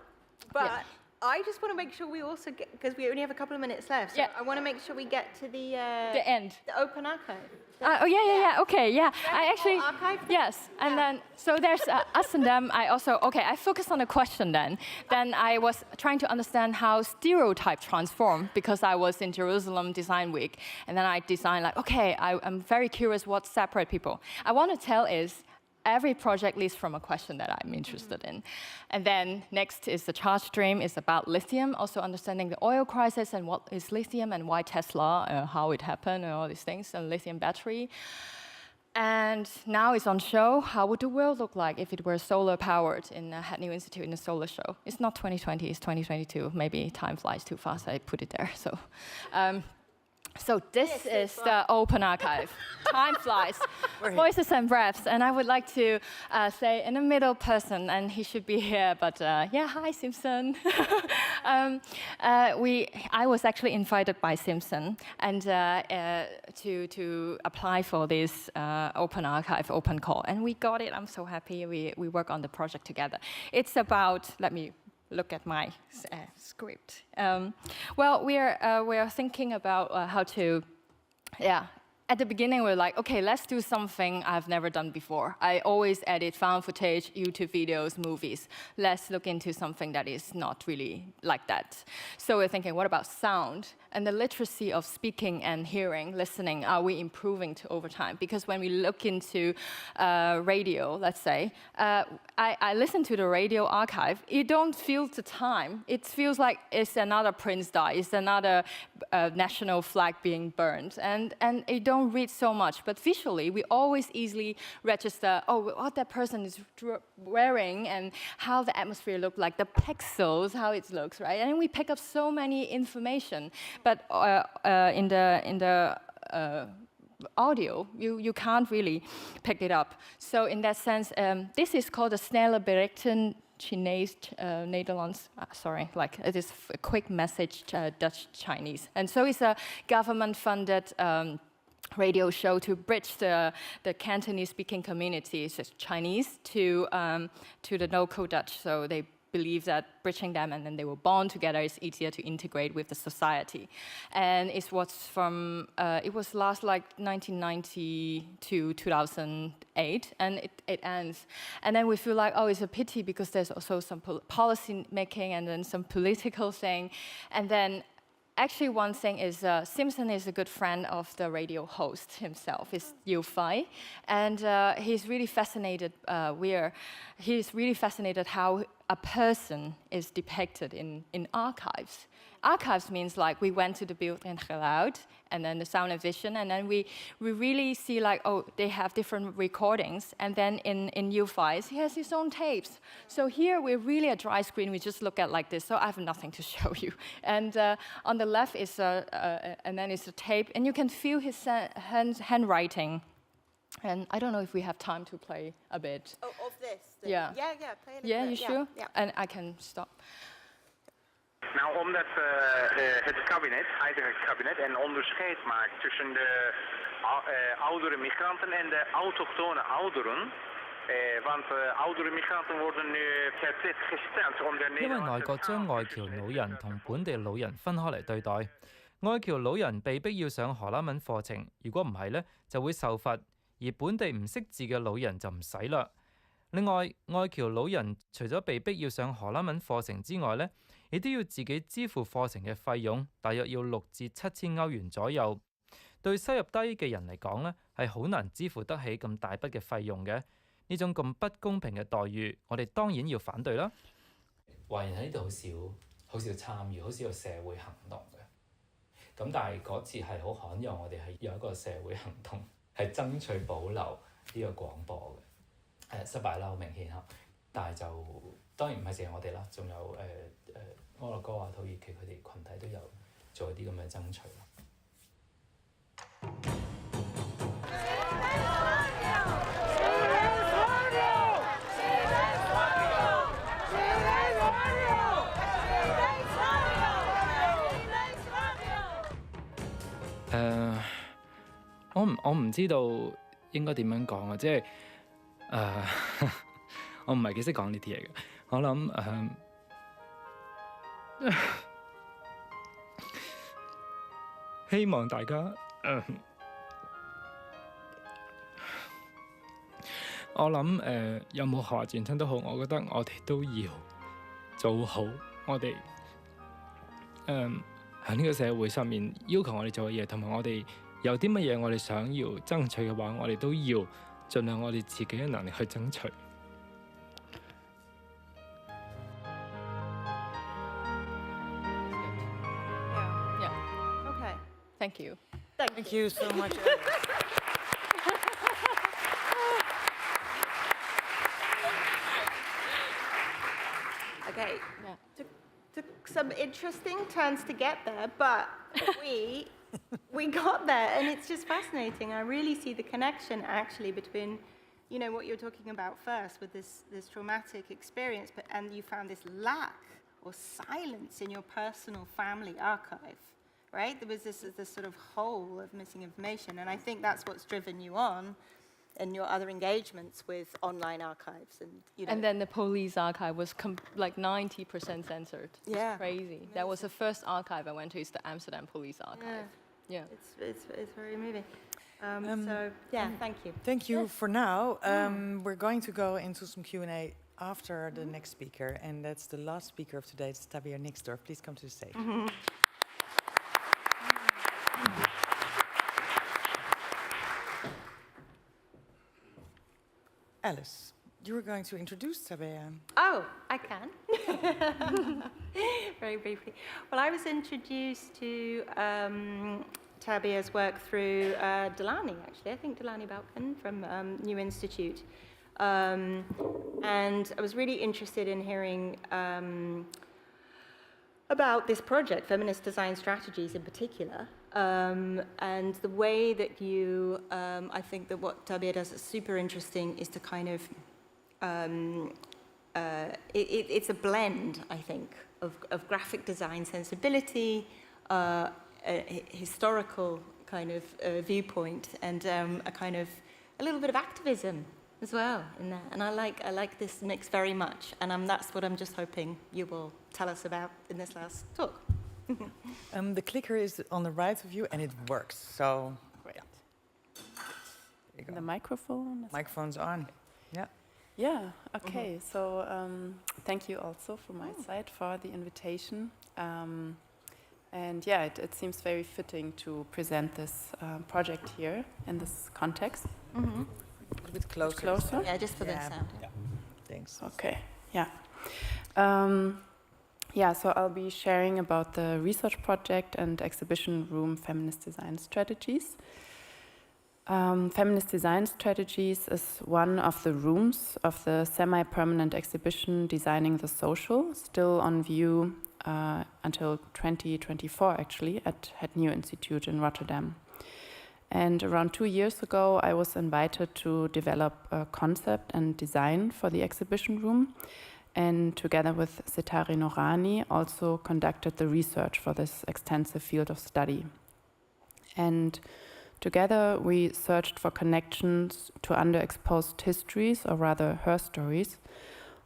but I just want to make sure we also get, because we only have a couple of minutes left, so I want to make sure we get to the end. The open archive. Okay, yeah. I actually, archive? yes, and then, so there's us and them. I focused on the question then. Then I was trying to understand how stereotype transform, because I was in Jerusalem Design Week, and then I designed like, okay, I'm very curious what separate people. I want to tell is, every project leads from a question that I'm interested in. And then next is the charge stream, is about lithium, also understanding the oil crisis and what is lithium and why Tesla, how it happened and all these things, and lithium battery. And now it's on show, how would the world look like if it were solar powered in the Grafis Institute in the solar show? It's not 2020, it's 2022. Maybe time flies too fast, I put it there. So this is the open archive. Time flies, voices and breaths. And I would like to say in the middle person, and he should be here, but hi, Simpson. I was actually invited by Simpson and to apply for this open archive, open call. And we got it, I'm so happy. We work on the project together. It's about, let me look at my script. Well, we are thinking about how to, At the beginning, we're like, okay, let's do something I've never done before. I always edit found footage, YouTube videos, movies. Let's look into something that is not really like that. So we're thinking, what about sound? And the literacy of speaking and hearing, listening, are we improving over time? Because when we look into radio, let's say, I listen to the radio archive, you don't feel the time. It feels like it's another Prince died, it's another national flag being burned. And you don't read so much, but visually, we always easily register, what that person is wearing and how the atmosphere looks like, the pixels, how it looks, right? And we pick up so many information, but in the audio, you can't really pick it up. So in that sense, this is called the snelle berichten Chinese, Netherlands, it is a quick message Dutch Chinese. And so it's a government-funded radio show to bridge the Cantonese-speaking communities, Chinese, to the local Dutch. So they believe that bridging them and then they will bond together is easier to integrate with the society. And it was from, it was last like 1990 to 2008, and it ends. And then we feel like, oh, it's a pity because there's also some policy making and then some political thing. And then actually, one thing is Simpson is a good friend of the radio host himself, is Yu-Fi, and he's really fascinated. He's really fascinated how a person is depicted in archives. Archives means like we went to the Beeld en Geluid, and then the sound and vision, and then we really see like, oh, they have different recordings, and then in U5, he has his own tapes. So here we're really a dry screen, we just look at like this, so I have nothing to show you. And on the left is, and then is a tape, and you can feel his handwriting. And I don't know if we have time to play a bit. Oh, of this? Yeah. Yeah, play a little Yeah, bit. you sure? Yeah. And I can stop. Nou, omdat het kabinet, huidige kabinet, een onderscheid maakt tussen de oudere migranten en de autochtone ouderen. Want oudere migranten worden nu verplicht gesteld om de 因為外國將外僑老人同本地老人分開嚟對待，外僑老人被逼要上荷蘭文課程，如果唔係呢，就會受罰，而本地唔識字嘅老人就唔使啦。另外，外僑老人除咗被逼要上荷蘭文課程之外呢，亦都要自己支付課程嘅費用，大約要6至7千歐元左右。對收入低嘅人嚟講呢，係好難支付得起咁大筆嘅費用嘅。呢種咁不公平嘅待遇，我哋當然要反對啦。華人喺呢度好少參與，好少有社會行動嘅。咁但係嗰次係好罕有，我哋係有一個社會行動，係爭取保留呢個廣播嘅。失敗啦，好明顯嚇。但係就當然唔係淨係我哋啦，仲有摩洛哥啊、土耳其佢哋群體都有做一啲咁嘅爭取啦。我唔知道應該點樣講啊，即係我唔係幾識講呢啲嘢嘅。我諗希望大家我諗有冇學校戰爭都好，我覺得我哋都要做好我哋喺呢個社會上面要求我哋做嘅嘢，同埋我哋有啲乜嘢我哋想要爭取嘅話，我哋都要盡量我哋自己嘅能力去爭取。Yeah. Okay. Thank you. Thank you so much. Okay. Yeah. Took some interesting turns to get there, but we got there, and it's just fascinating. I really see the connection actually between, you know, what you're talking about first with this traumatic experience, and you found this lack or silence in your personal family archive, right? There was this sort of hole of missing information, and I think that's what's driven you on in your other engagements with online archives, and you know. And then the police archive was like 90% censored. Yeah, it's crazy. Amazing. That was the first archive I went to. Is the Amsterdam Police Archive. Yeah. It's very moving. So yeah, thank you. Thank you for now. We're going to go into some Q&A after the next speaker, and that's the last speaker of today. It's Tabea Nixdorff. Please come to the stage. Alice, you were going to introduce Tabea. Oh, I can. Very briefly. Well, I was introduced to Tabea's work through Delani, actually. I think Delani Balkan from New Institute. And I was really interested in hearing about this project, Feminist Design Strategies in particular. And the way that you, I think that what Tabea does is super interesting is to kind of, it's a blend, I think, of graphic design sensibility, a historical kind of viewpoint, and a little bit of activism as well in there. And I like this mix very much. And that's what I'm just hoping you will tell us about in this last talk. The clicker is on the right of you, and it works. So, great. Yeah. The microphone. Microphone's on. Yeah. Yeah. Okay. So thank you also from my side for the invitation. And yeah, it seems very fitting to present this project here in this context. A little bit closer. Yeah, just for the sound. Yeah. Thanks. Okay. Yeah. Yeah, so I'll be sharing about the research project and exhibition room Feminist Design Strategies. Feminist Design Strategies is one of the rooms of the semi-permanent exhibition Designing the Social, still on view until 2024 actually at Het Nieuw Institute in Rotterdam. And around 2 years ago I was invited to develop a concept and design for the exhibition room, and together with Setari Noorani also conducted the research for this extensive field of study. And together we searched for connections to underexposed histories, or rather her stories,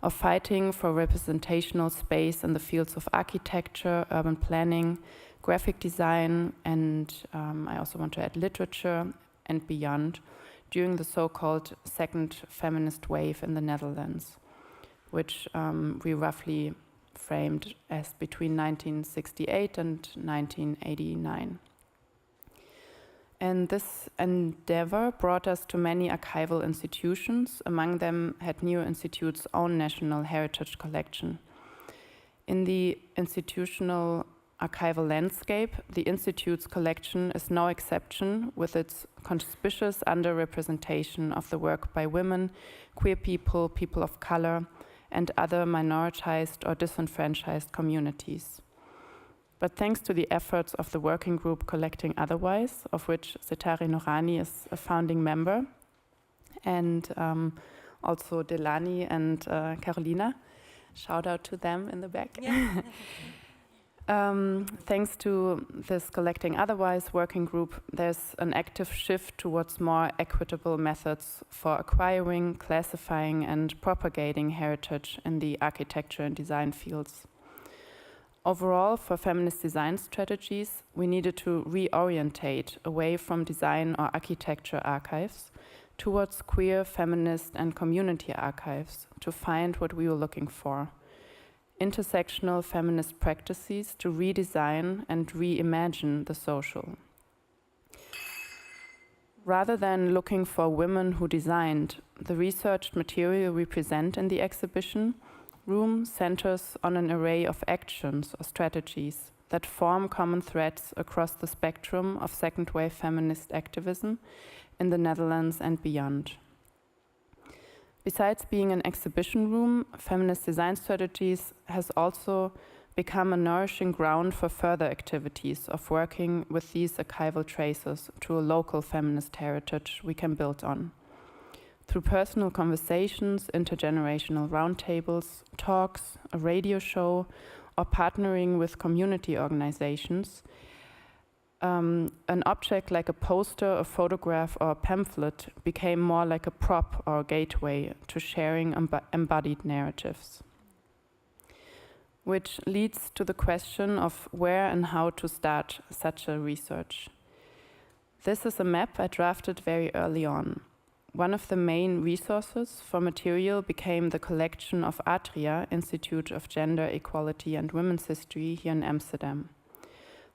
of fighting for representational space in the fields of architecture, urban planning, graphic design, and I also want to add literature and beyond, during the so-called second feminist wave in the Netherlands, which we roughly framed as between 1968 and 1989. And this endeavor brought us to many archival institutions, among them Het Nieuw Institute's own National Heritage Collection. In the institutional archival landscape, the Institute's collection is no exception, with its conspicuous underrepresentation of the work by women, queer people, people of color, and other minoritized or disenfranchised communities. But thanks to the efforts of the working group Collecting Otherwise, of which Setari Noorani is a founding member, and also Delani and Carolina, shout out to them in the back. Yeah. Thanks to this Collecting Otherwise working group, there's an active shift towards more equitable methods for acquiring, classifying, and propagating heritage in the architecture and design fields. Overall, for feminist design strategies, we needed to reorientate away from design or architecture archives towards queer, feminist, and community archives to find what we were looking for: intersectional feminist practices to redesign and reimagine the social. Rather than looking for women who designed, the researched material we present in the exhibition room centers on an array of actions or strategies that form common threads across the spectrum of second-wave feminist activism in the Netherlands and beyond. Besides being an exhibition room, Feminist Design Strategies has also become a nourishing ground for further activities of working with these archival traces to a local feminist heritage we can build on. Through personal conversations, intergenerational roundtables, talks, a radio show, or partnering with community organizations, an object like a poster, a photograph, or a pamphlet became more like a prop or a gateway to sharing embodied narratives. Which leads to the question of where and how to start such a research. This is a map I drafted very early on. One of the main resources for material became the collection of Atria, Institute of Gender, Equality and Women's History here in Amsterdam.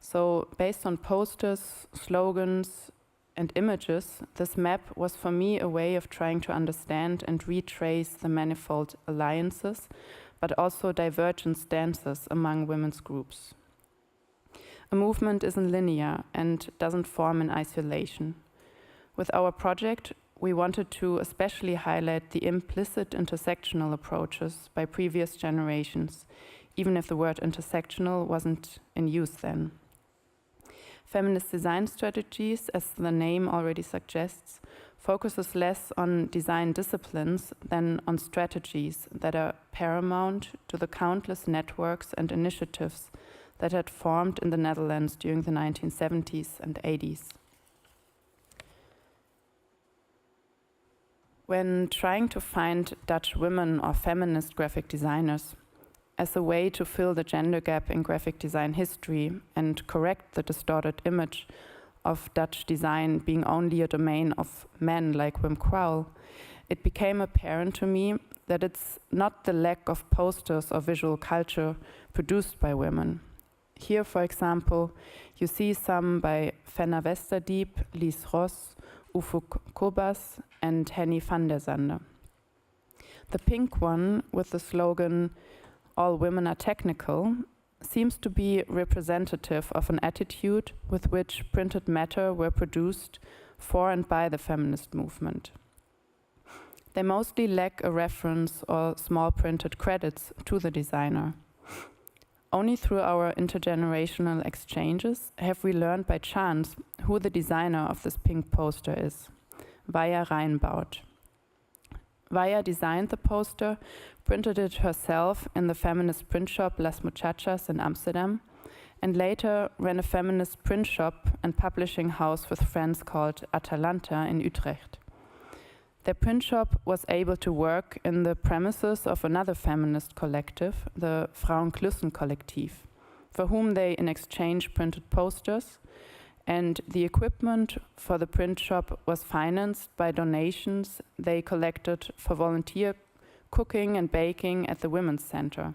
So based on posters, slogans and images, this map was for me a way of trying to understand and retrace the manifold alliances, but also divergent stances among women's groups. A movement isn't linear and doesn't form in isolation. With our project, we wanted to especially highlight the implicit intersectional approaches by previous generations, even if the word intersectional wasn't in use then. Feminist design strategies, as the name already suggests, focuses less on design disciplines than on strategies that are paramount to the countless networks and initiatives that had formed in the Netherlands during the 1970s and 80s. When trying to find Dutch women or feminist graphic designers as a way to fill the gender gap in graphic design history and correct the distorted image of Dutch design being only a domain of men like Wim Crouwel, it became apparent to me that it's not the lack of posters or visual culture produced by women. Here, for example, you see some by Fenna Westerdiep, Lies Ross, Ufuk Kobas, and Henny van der Zande. The pink one with the slogan, "All women are technical," seems to be representative of an attitude with which printed matter were produced for and by the feminist movement. They mostly lack a reference or small printed credits to the designer. Only through our intergenerational exchanges have we learned by chance who the designer of this pink poster is, Vaya Reinbout. Vaya designed the poster, printed it herself in the feminist print shop Las Muchachas in Amsterdam, and later ran a feminist print shop and publishing house with friends called Atalanta in Utrecht. Their print shop was able to work in the premises of another feminist collective, the Frauenklussen-Kollektiv, for whom they in exchange printed posters, and the equipment for the print shop was financed by donations they collected for volunteer cooking and baking at the Women's Center.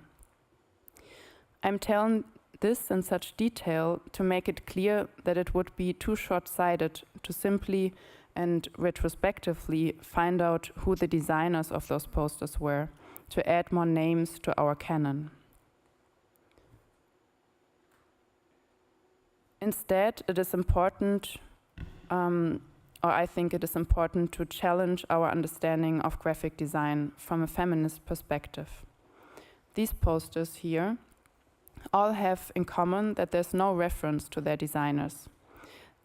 I'm telling this in such detail to make it clear that it would be too short-sighted to simply and retrospectively find out who the designers of those posters were, to add more names to our canon. Instead, it is important, or I think it is important to challenge our understanding of graphic design from a feminist perspective. These posters here all have in common that there's no reference to their designers.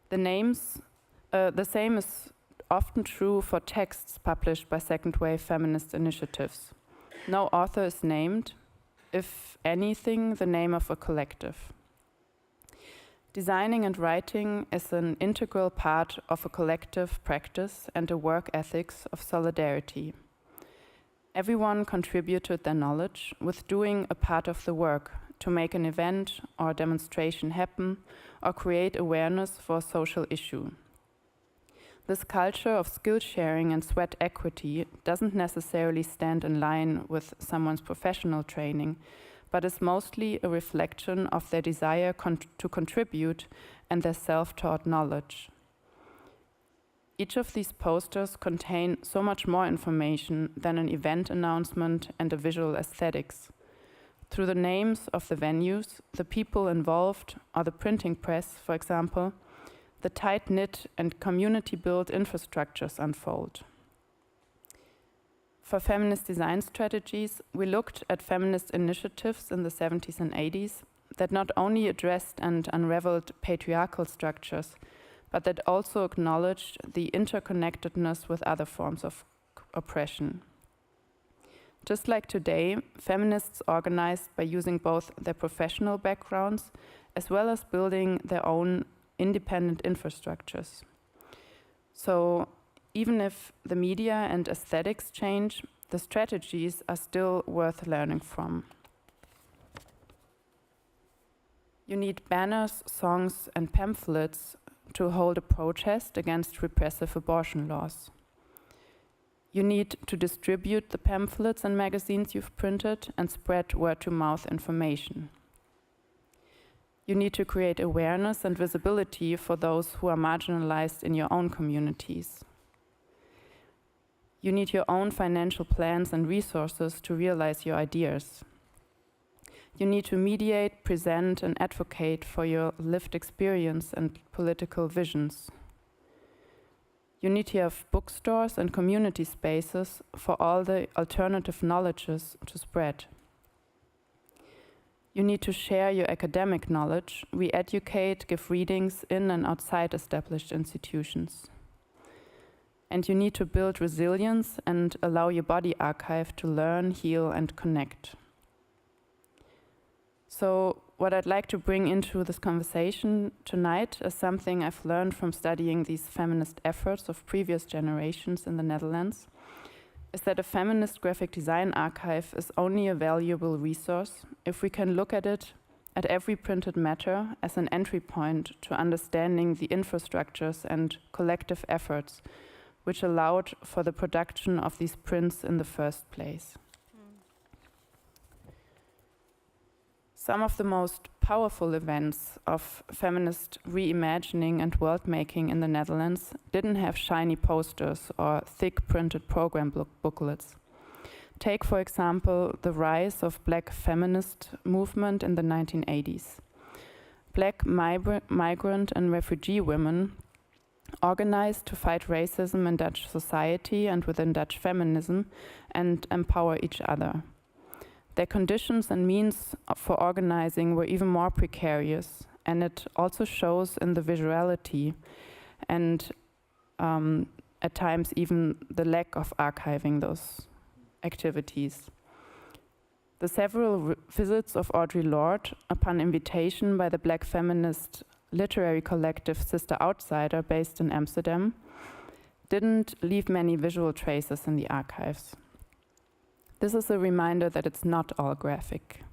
The same is often true for texts published by second-wave feminist initiatives. No author is named, if anything, the name of a collective. Designing and writing is an integral part of a collective practice and a work ethics of solidarity. Everyone contributed their knowledge with doing a part of the work to make an event or demonstration happen or create awareness for a social issue. This culture of skill sharing and sweat equity doesn't necessarily stand in line with someone's professional training, but is mostly a reflection of their desire to contribute and their self-taught knowledge. Each of these posters contain so much more information than an event announcement and a visual aesthetics. Through the names of the venues, the people involved, or the printing press, for example, the tight-knit and community-built infrastructures unfold. For feminist design strategies, we looked at feminist initiatives in the 70s and 80s that not only addressed and unraveled patriarchal structures, but that also acknowledged the interconnectedness with other forms of oppression. Just like today, feminists organized by using both their professional backgrounds as well as building their own independent infrastructures. So even if the media and aesthetics change, the strategies are still worth learning from. You need banners, songs, and pamphlets to hold a protest against repressive abortion laws. You need to distribute the pamphlets and magazines you've printed and spread word-to-mouth information. You need to create awareness and visibility for those who are marginalized in your own communities. You need your own financial plans and resources to realize your ideas. You need to mediate, present, and advocate for your lived experience and political visions. You need to have bookstores and community spaces for all the alternative knowledges to spread. You need to share your academic knowledge, re-educate, give readings in and outside established institutions. And you need to build resilience and allow your body archive to learn, heal, and connect. So what I'd like to bring into this conversation tonight is something I've learned from studying these feminist efforts of previous generations in the Netherlands, is that a feminist graphic design archive is only a valuable resource if we can look at it, at every printed matter, as an entry point to understanding the infrastructures and collective efforts which allowed for the production of these prints in the first place. Some of the most powerful events of feminist reimagining and world-making in the Netherlands didn't have shiny posters or thick printed program booklets. Take, for example, the rise of Black feminist movement in the 1980s. Black migrant and refugee women organized to fight racism in Dutch society and within Dutch feminism and empower each other. Their conditions and means for organizing were even more precarious, and it also shows in the visuality and at times even the lack of archiving those activities. The several visits of Audre Lorde upon invitation by the Black feminist literary collective Sister Outsider based in Amsterdam didn't leave many visual traces in the archives. This is a reminder that it's not all graphic.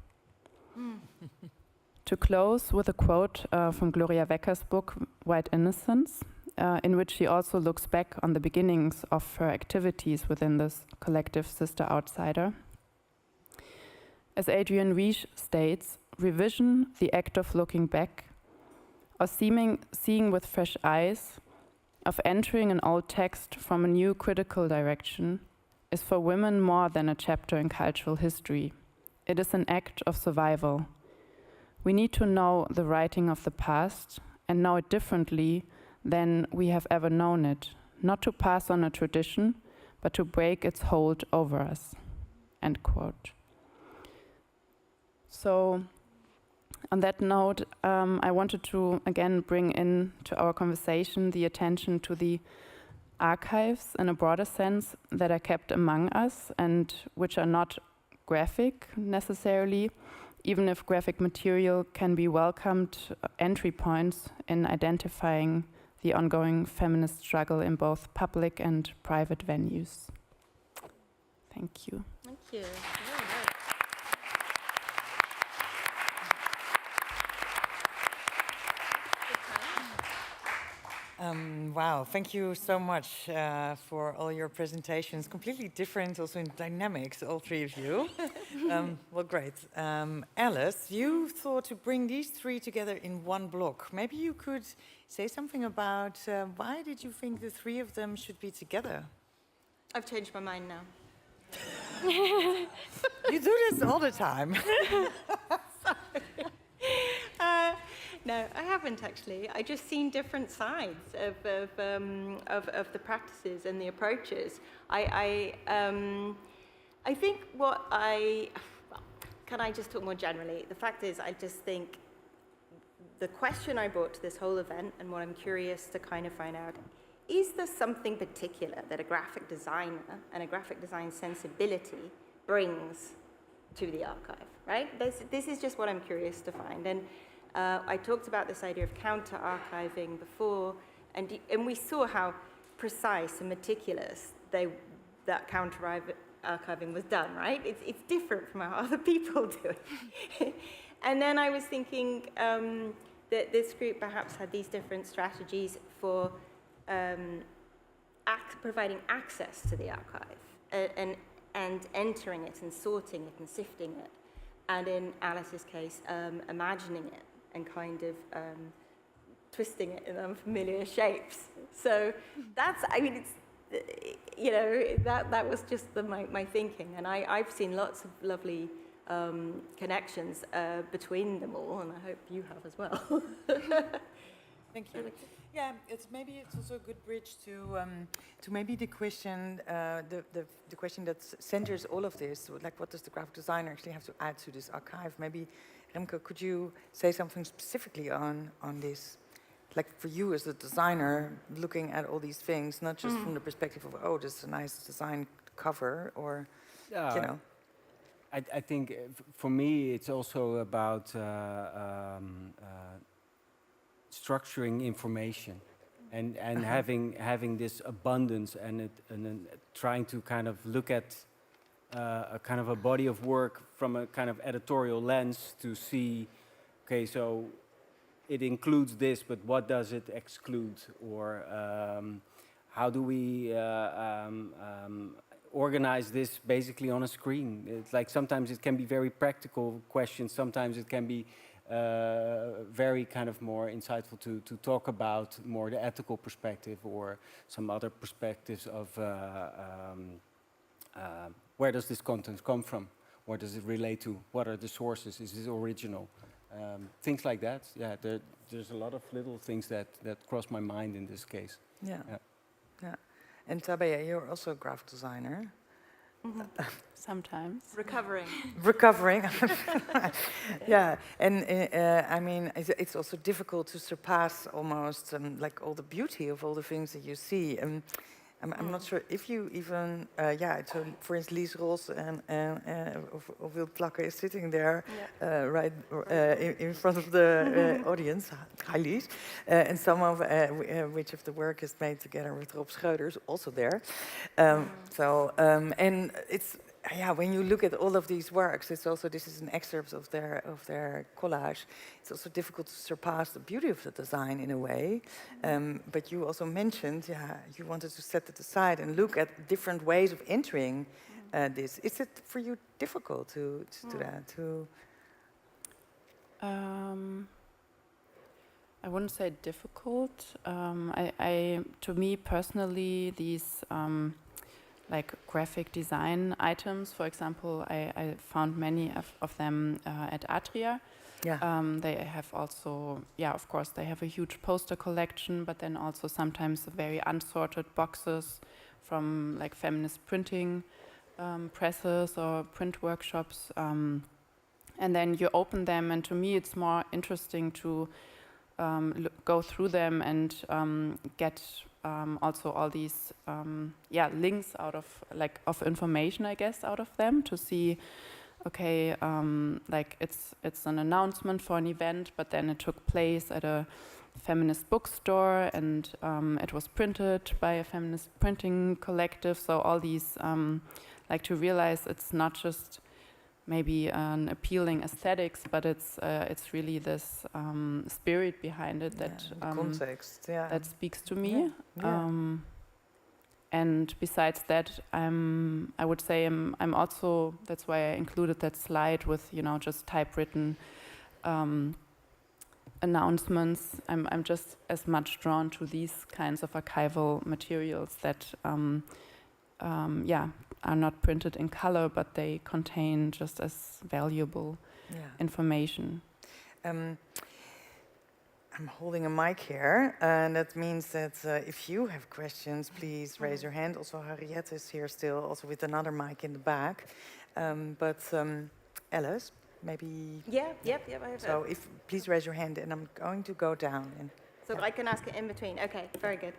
To close with a quote from Gloria Wecker's book, White Innocence, in which she also looks back on the beginnings of her activities within this collective Sister Outsider. As Adrienne Rich states, revision, the act of looking back, or seeing with fresh eyes, of entering an old text from a new critical direction, is for women more than a chapter in cultural history. It is an act of survival. We need to know the writing of the past and know it differently than we have ever known it, not to pass on a tradition, but to break its hold over us." End quote. So, on that note, I wanted to again bring into our conversation the attention to the archives in a broader sense that are kept among us and which are not graphic necessarily, even if graphic material can be welcomed entry points in identifying the ongoing feminist struggle in both public and private venues. Thank you. Thank you. Wow, thank you so much for all your presentations. Completely different also in dynamics, all three of you. Well, great. Alice, you thought to bring these three together in one block. Maybe you could say something about why did you think the three of them should be together? I've changed my mind now. You do this all the time. No, I haven't actually. I just seen different sides of the practices and the approaches. I think can I just talk more generally? The fact is, I just think the question I brought to this whole event and what I'm curious to kind of find out, is there something particular that a graphic designer and a graphic design sensibility brings to the archive, right? This is just what I'm curious to find. And I talked about this idea of counter-archiving before, and we saw how precise and meticulous that counter-archiving was done, right? It's different from how other people do it. And then I was thinking that this group perhaps had these different strategies for providing access to the archive and entering it and sorting it and sifting it. And in Alice's case, imagining it and kind of twisting it in unfamiliar shapes. So that's, I mean, it's, you know, that was just my thinking. And I've seen lots of lovely connections between them all, and I hope you have as well. Thank you. Yeah, it's also a good bridge to maybe the question, the question that centers all of this, like what does the graphic designer actually have to add to this archive? Maybe, Remco, could you say something specifically on this? Like for you as a designer, looking at all these things, not just from the perspective of, oh, this is a nice design cover, or, you know. I think for me it's also about structuring information and having this abundance and then trying to kind of look at a kind of a body of work from a kind of editorial lens to see, okay, so it includes this, but what does it exclude, or how do we organize this basically on a screen? It's like sometimes it can be very practical questions, sometimes it can be very kind of more insightful to talk about more the ethical perspective or some other perspectives of where does this content come from? What does it relate to? What are the sources? Is this original? Things like that. Yeah, there's a lot of little things that cross my mind in this case. Yeah. And Tabea, you're also a graphic designer. Sometimes. Recovering. Yeah, and I mean, it's also difficult to surpass almost like all the beauty of all the things that you see. I'm not sure if you even, so for instance, Lies Ros of Wild Plakken is sitting there right in front of the audience. Hi Lies. And some of which of the work is made together with Rob Schreuders, also there. And it's, when you look at all of these works, it's also, this is an excerpt of their collage. It's also difficult to surpass the beauty of the design in a way. But you also mentioned, you wanted to set it aside and look at different ways of entering this. Is it for you difficult to do that? I wouldn't say difficult. To me personally, these like graphic design items, for example, I found many of them at Atria. Yeah. They have also, of course, they have a huge poster collection, but then also sometimes very unsorted boxes from like feminist printing presses or print workshops. And then you open them, and to me it's more interesting to go through them and get also all these links out of information, I guess, out of them to see, okay, like it's an announcement for an event, but then it took place at a feminist bookstore, and it was printed by a feminist printing collective. So all these, like to realize it's not just maybe an appealing aesthetics, but it's really this spirit behind it that context, that speaks to me. And besides that, I would say I'm also, that's why I included that slide with just typewritten announcements. I'm just as much drawn to these kinds of archival materials that are not printed in color, but they contain just as valuable information. I'm holding a mic here, and that means that if you have questions, please raise your hand. Also, Harriet is here still, also with another mic in the back. Alice, maybe... Yep, I have So please raise your hand, and I'm going to go down. So I can ask it in between. Okay, very good.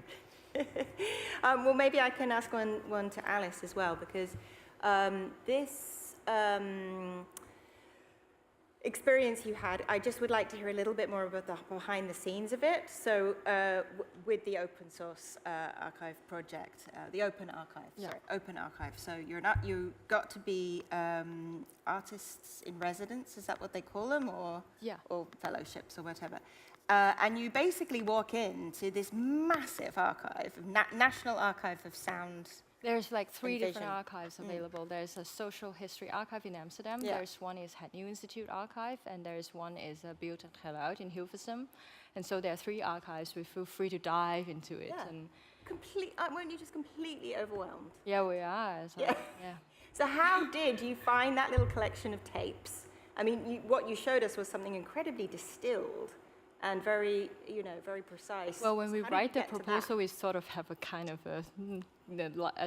Well, maybe I can ask one to Alice as well, because this experience you had, I just would like to hear a little bit more about the behind the scenes of it. So with the open source archive project, the open archive, open archive. So you got to be artists in residence, is that what they call them, or fellowships or whatever? And you basically walk into this massive archive, National Archive of Sound. There's like 3 different archives available. There's a social history archive in Amsterdam. There's one is Het Nieuw Institute archive, and there's one is Beeld en Geluid in Hilversum. And so there are 3 archives. We feel free to dive into it. And weren't you just completely overwhelmed? Yeah, we are. So, So how did you find that little collection of tapes? I mean, what you showed us was something incredibly distilled and very, very precise. Well, when we write the proposal, we sort of have a kind of a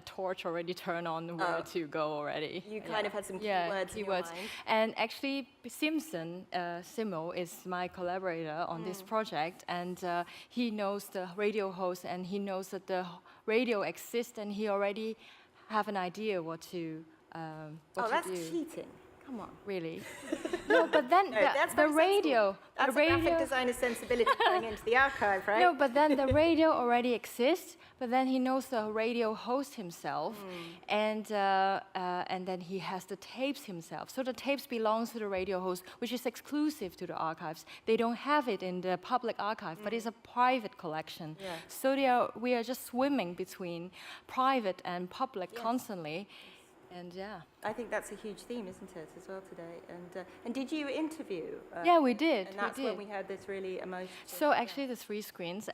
torch already turned on where to go already. You kind of had some keywords in your mind. And actually, Simo is my collaborator on this project, and he knows the radio host, and he knows that the radio exists, and he already have an idea what to do. That's cheating. Come on, really? No, but then No, that's the very radio. sensible. That's the a radio, graphic designer's sensibility going into the archive, right? No, but then the radio already exists. But then he knows the radio host himself, and then he has the tapes himself. So the tapes belongs to the radio host, which is exclusive to the archives. They don't have it in the public archive, but it's a private collection. Yeah. So we are just swimming between private and public constantly. And yeah, I think that's a huge theme, isn't it, as well today? And did you interview? Yeah, we did. And that's when we had this really emotional. So actually, the 3 screens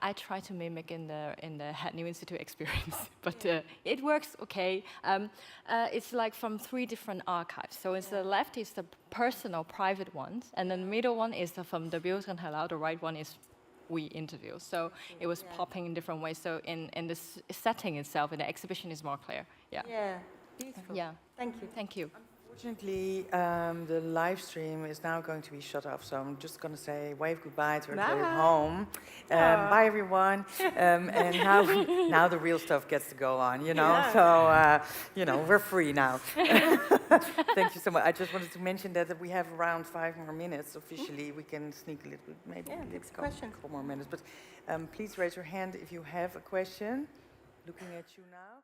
I try to mimic in the Ghannoum Institute experience, but it works okay. It's like from 3 different archives. So it's the left is the personal, private ones, and then the middle one is from the Beeld and Halal. The right one is we interview. So it was popping in different ways. So in the setting itself, in the exhibition, is more clear. Yeah. Yeah. Beautiful. Yeah. Thank you. Thank you. Unfortunately, the live stream is now going to be shut off, so I'm just going to say wave goodbye to everybody at home. Bye, everyone. And now the real stuff gets to go on, you know. Yeah. So, we're free now. Thank you so much. I just wanted to mention that we have around 5 more minutes officially. We can sneak a little bit, maybe let's go a couple more minutes. But please raise your hand if you have a question. Looking at you now.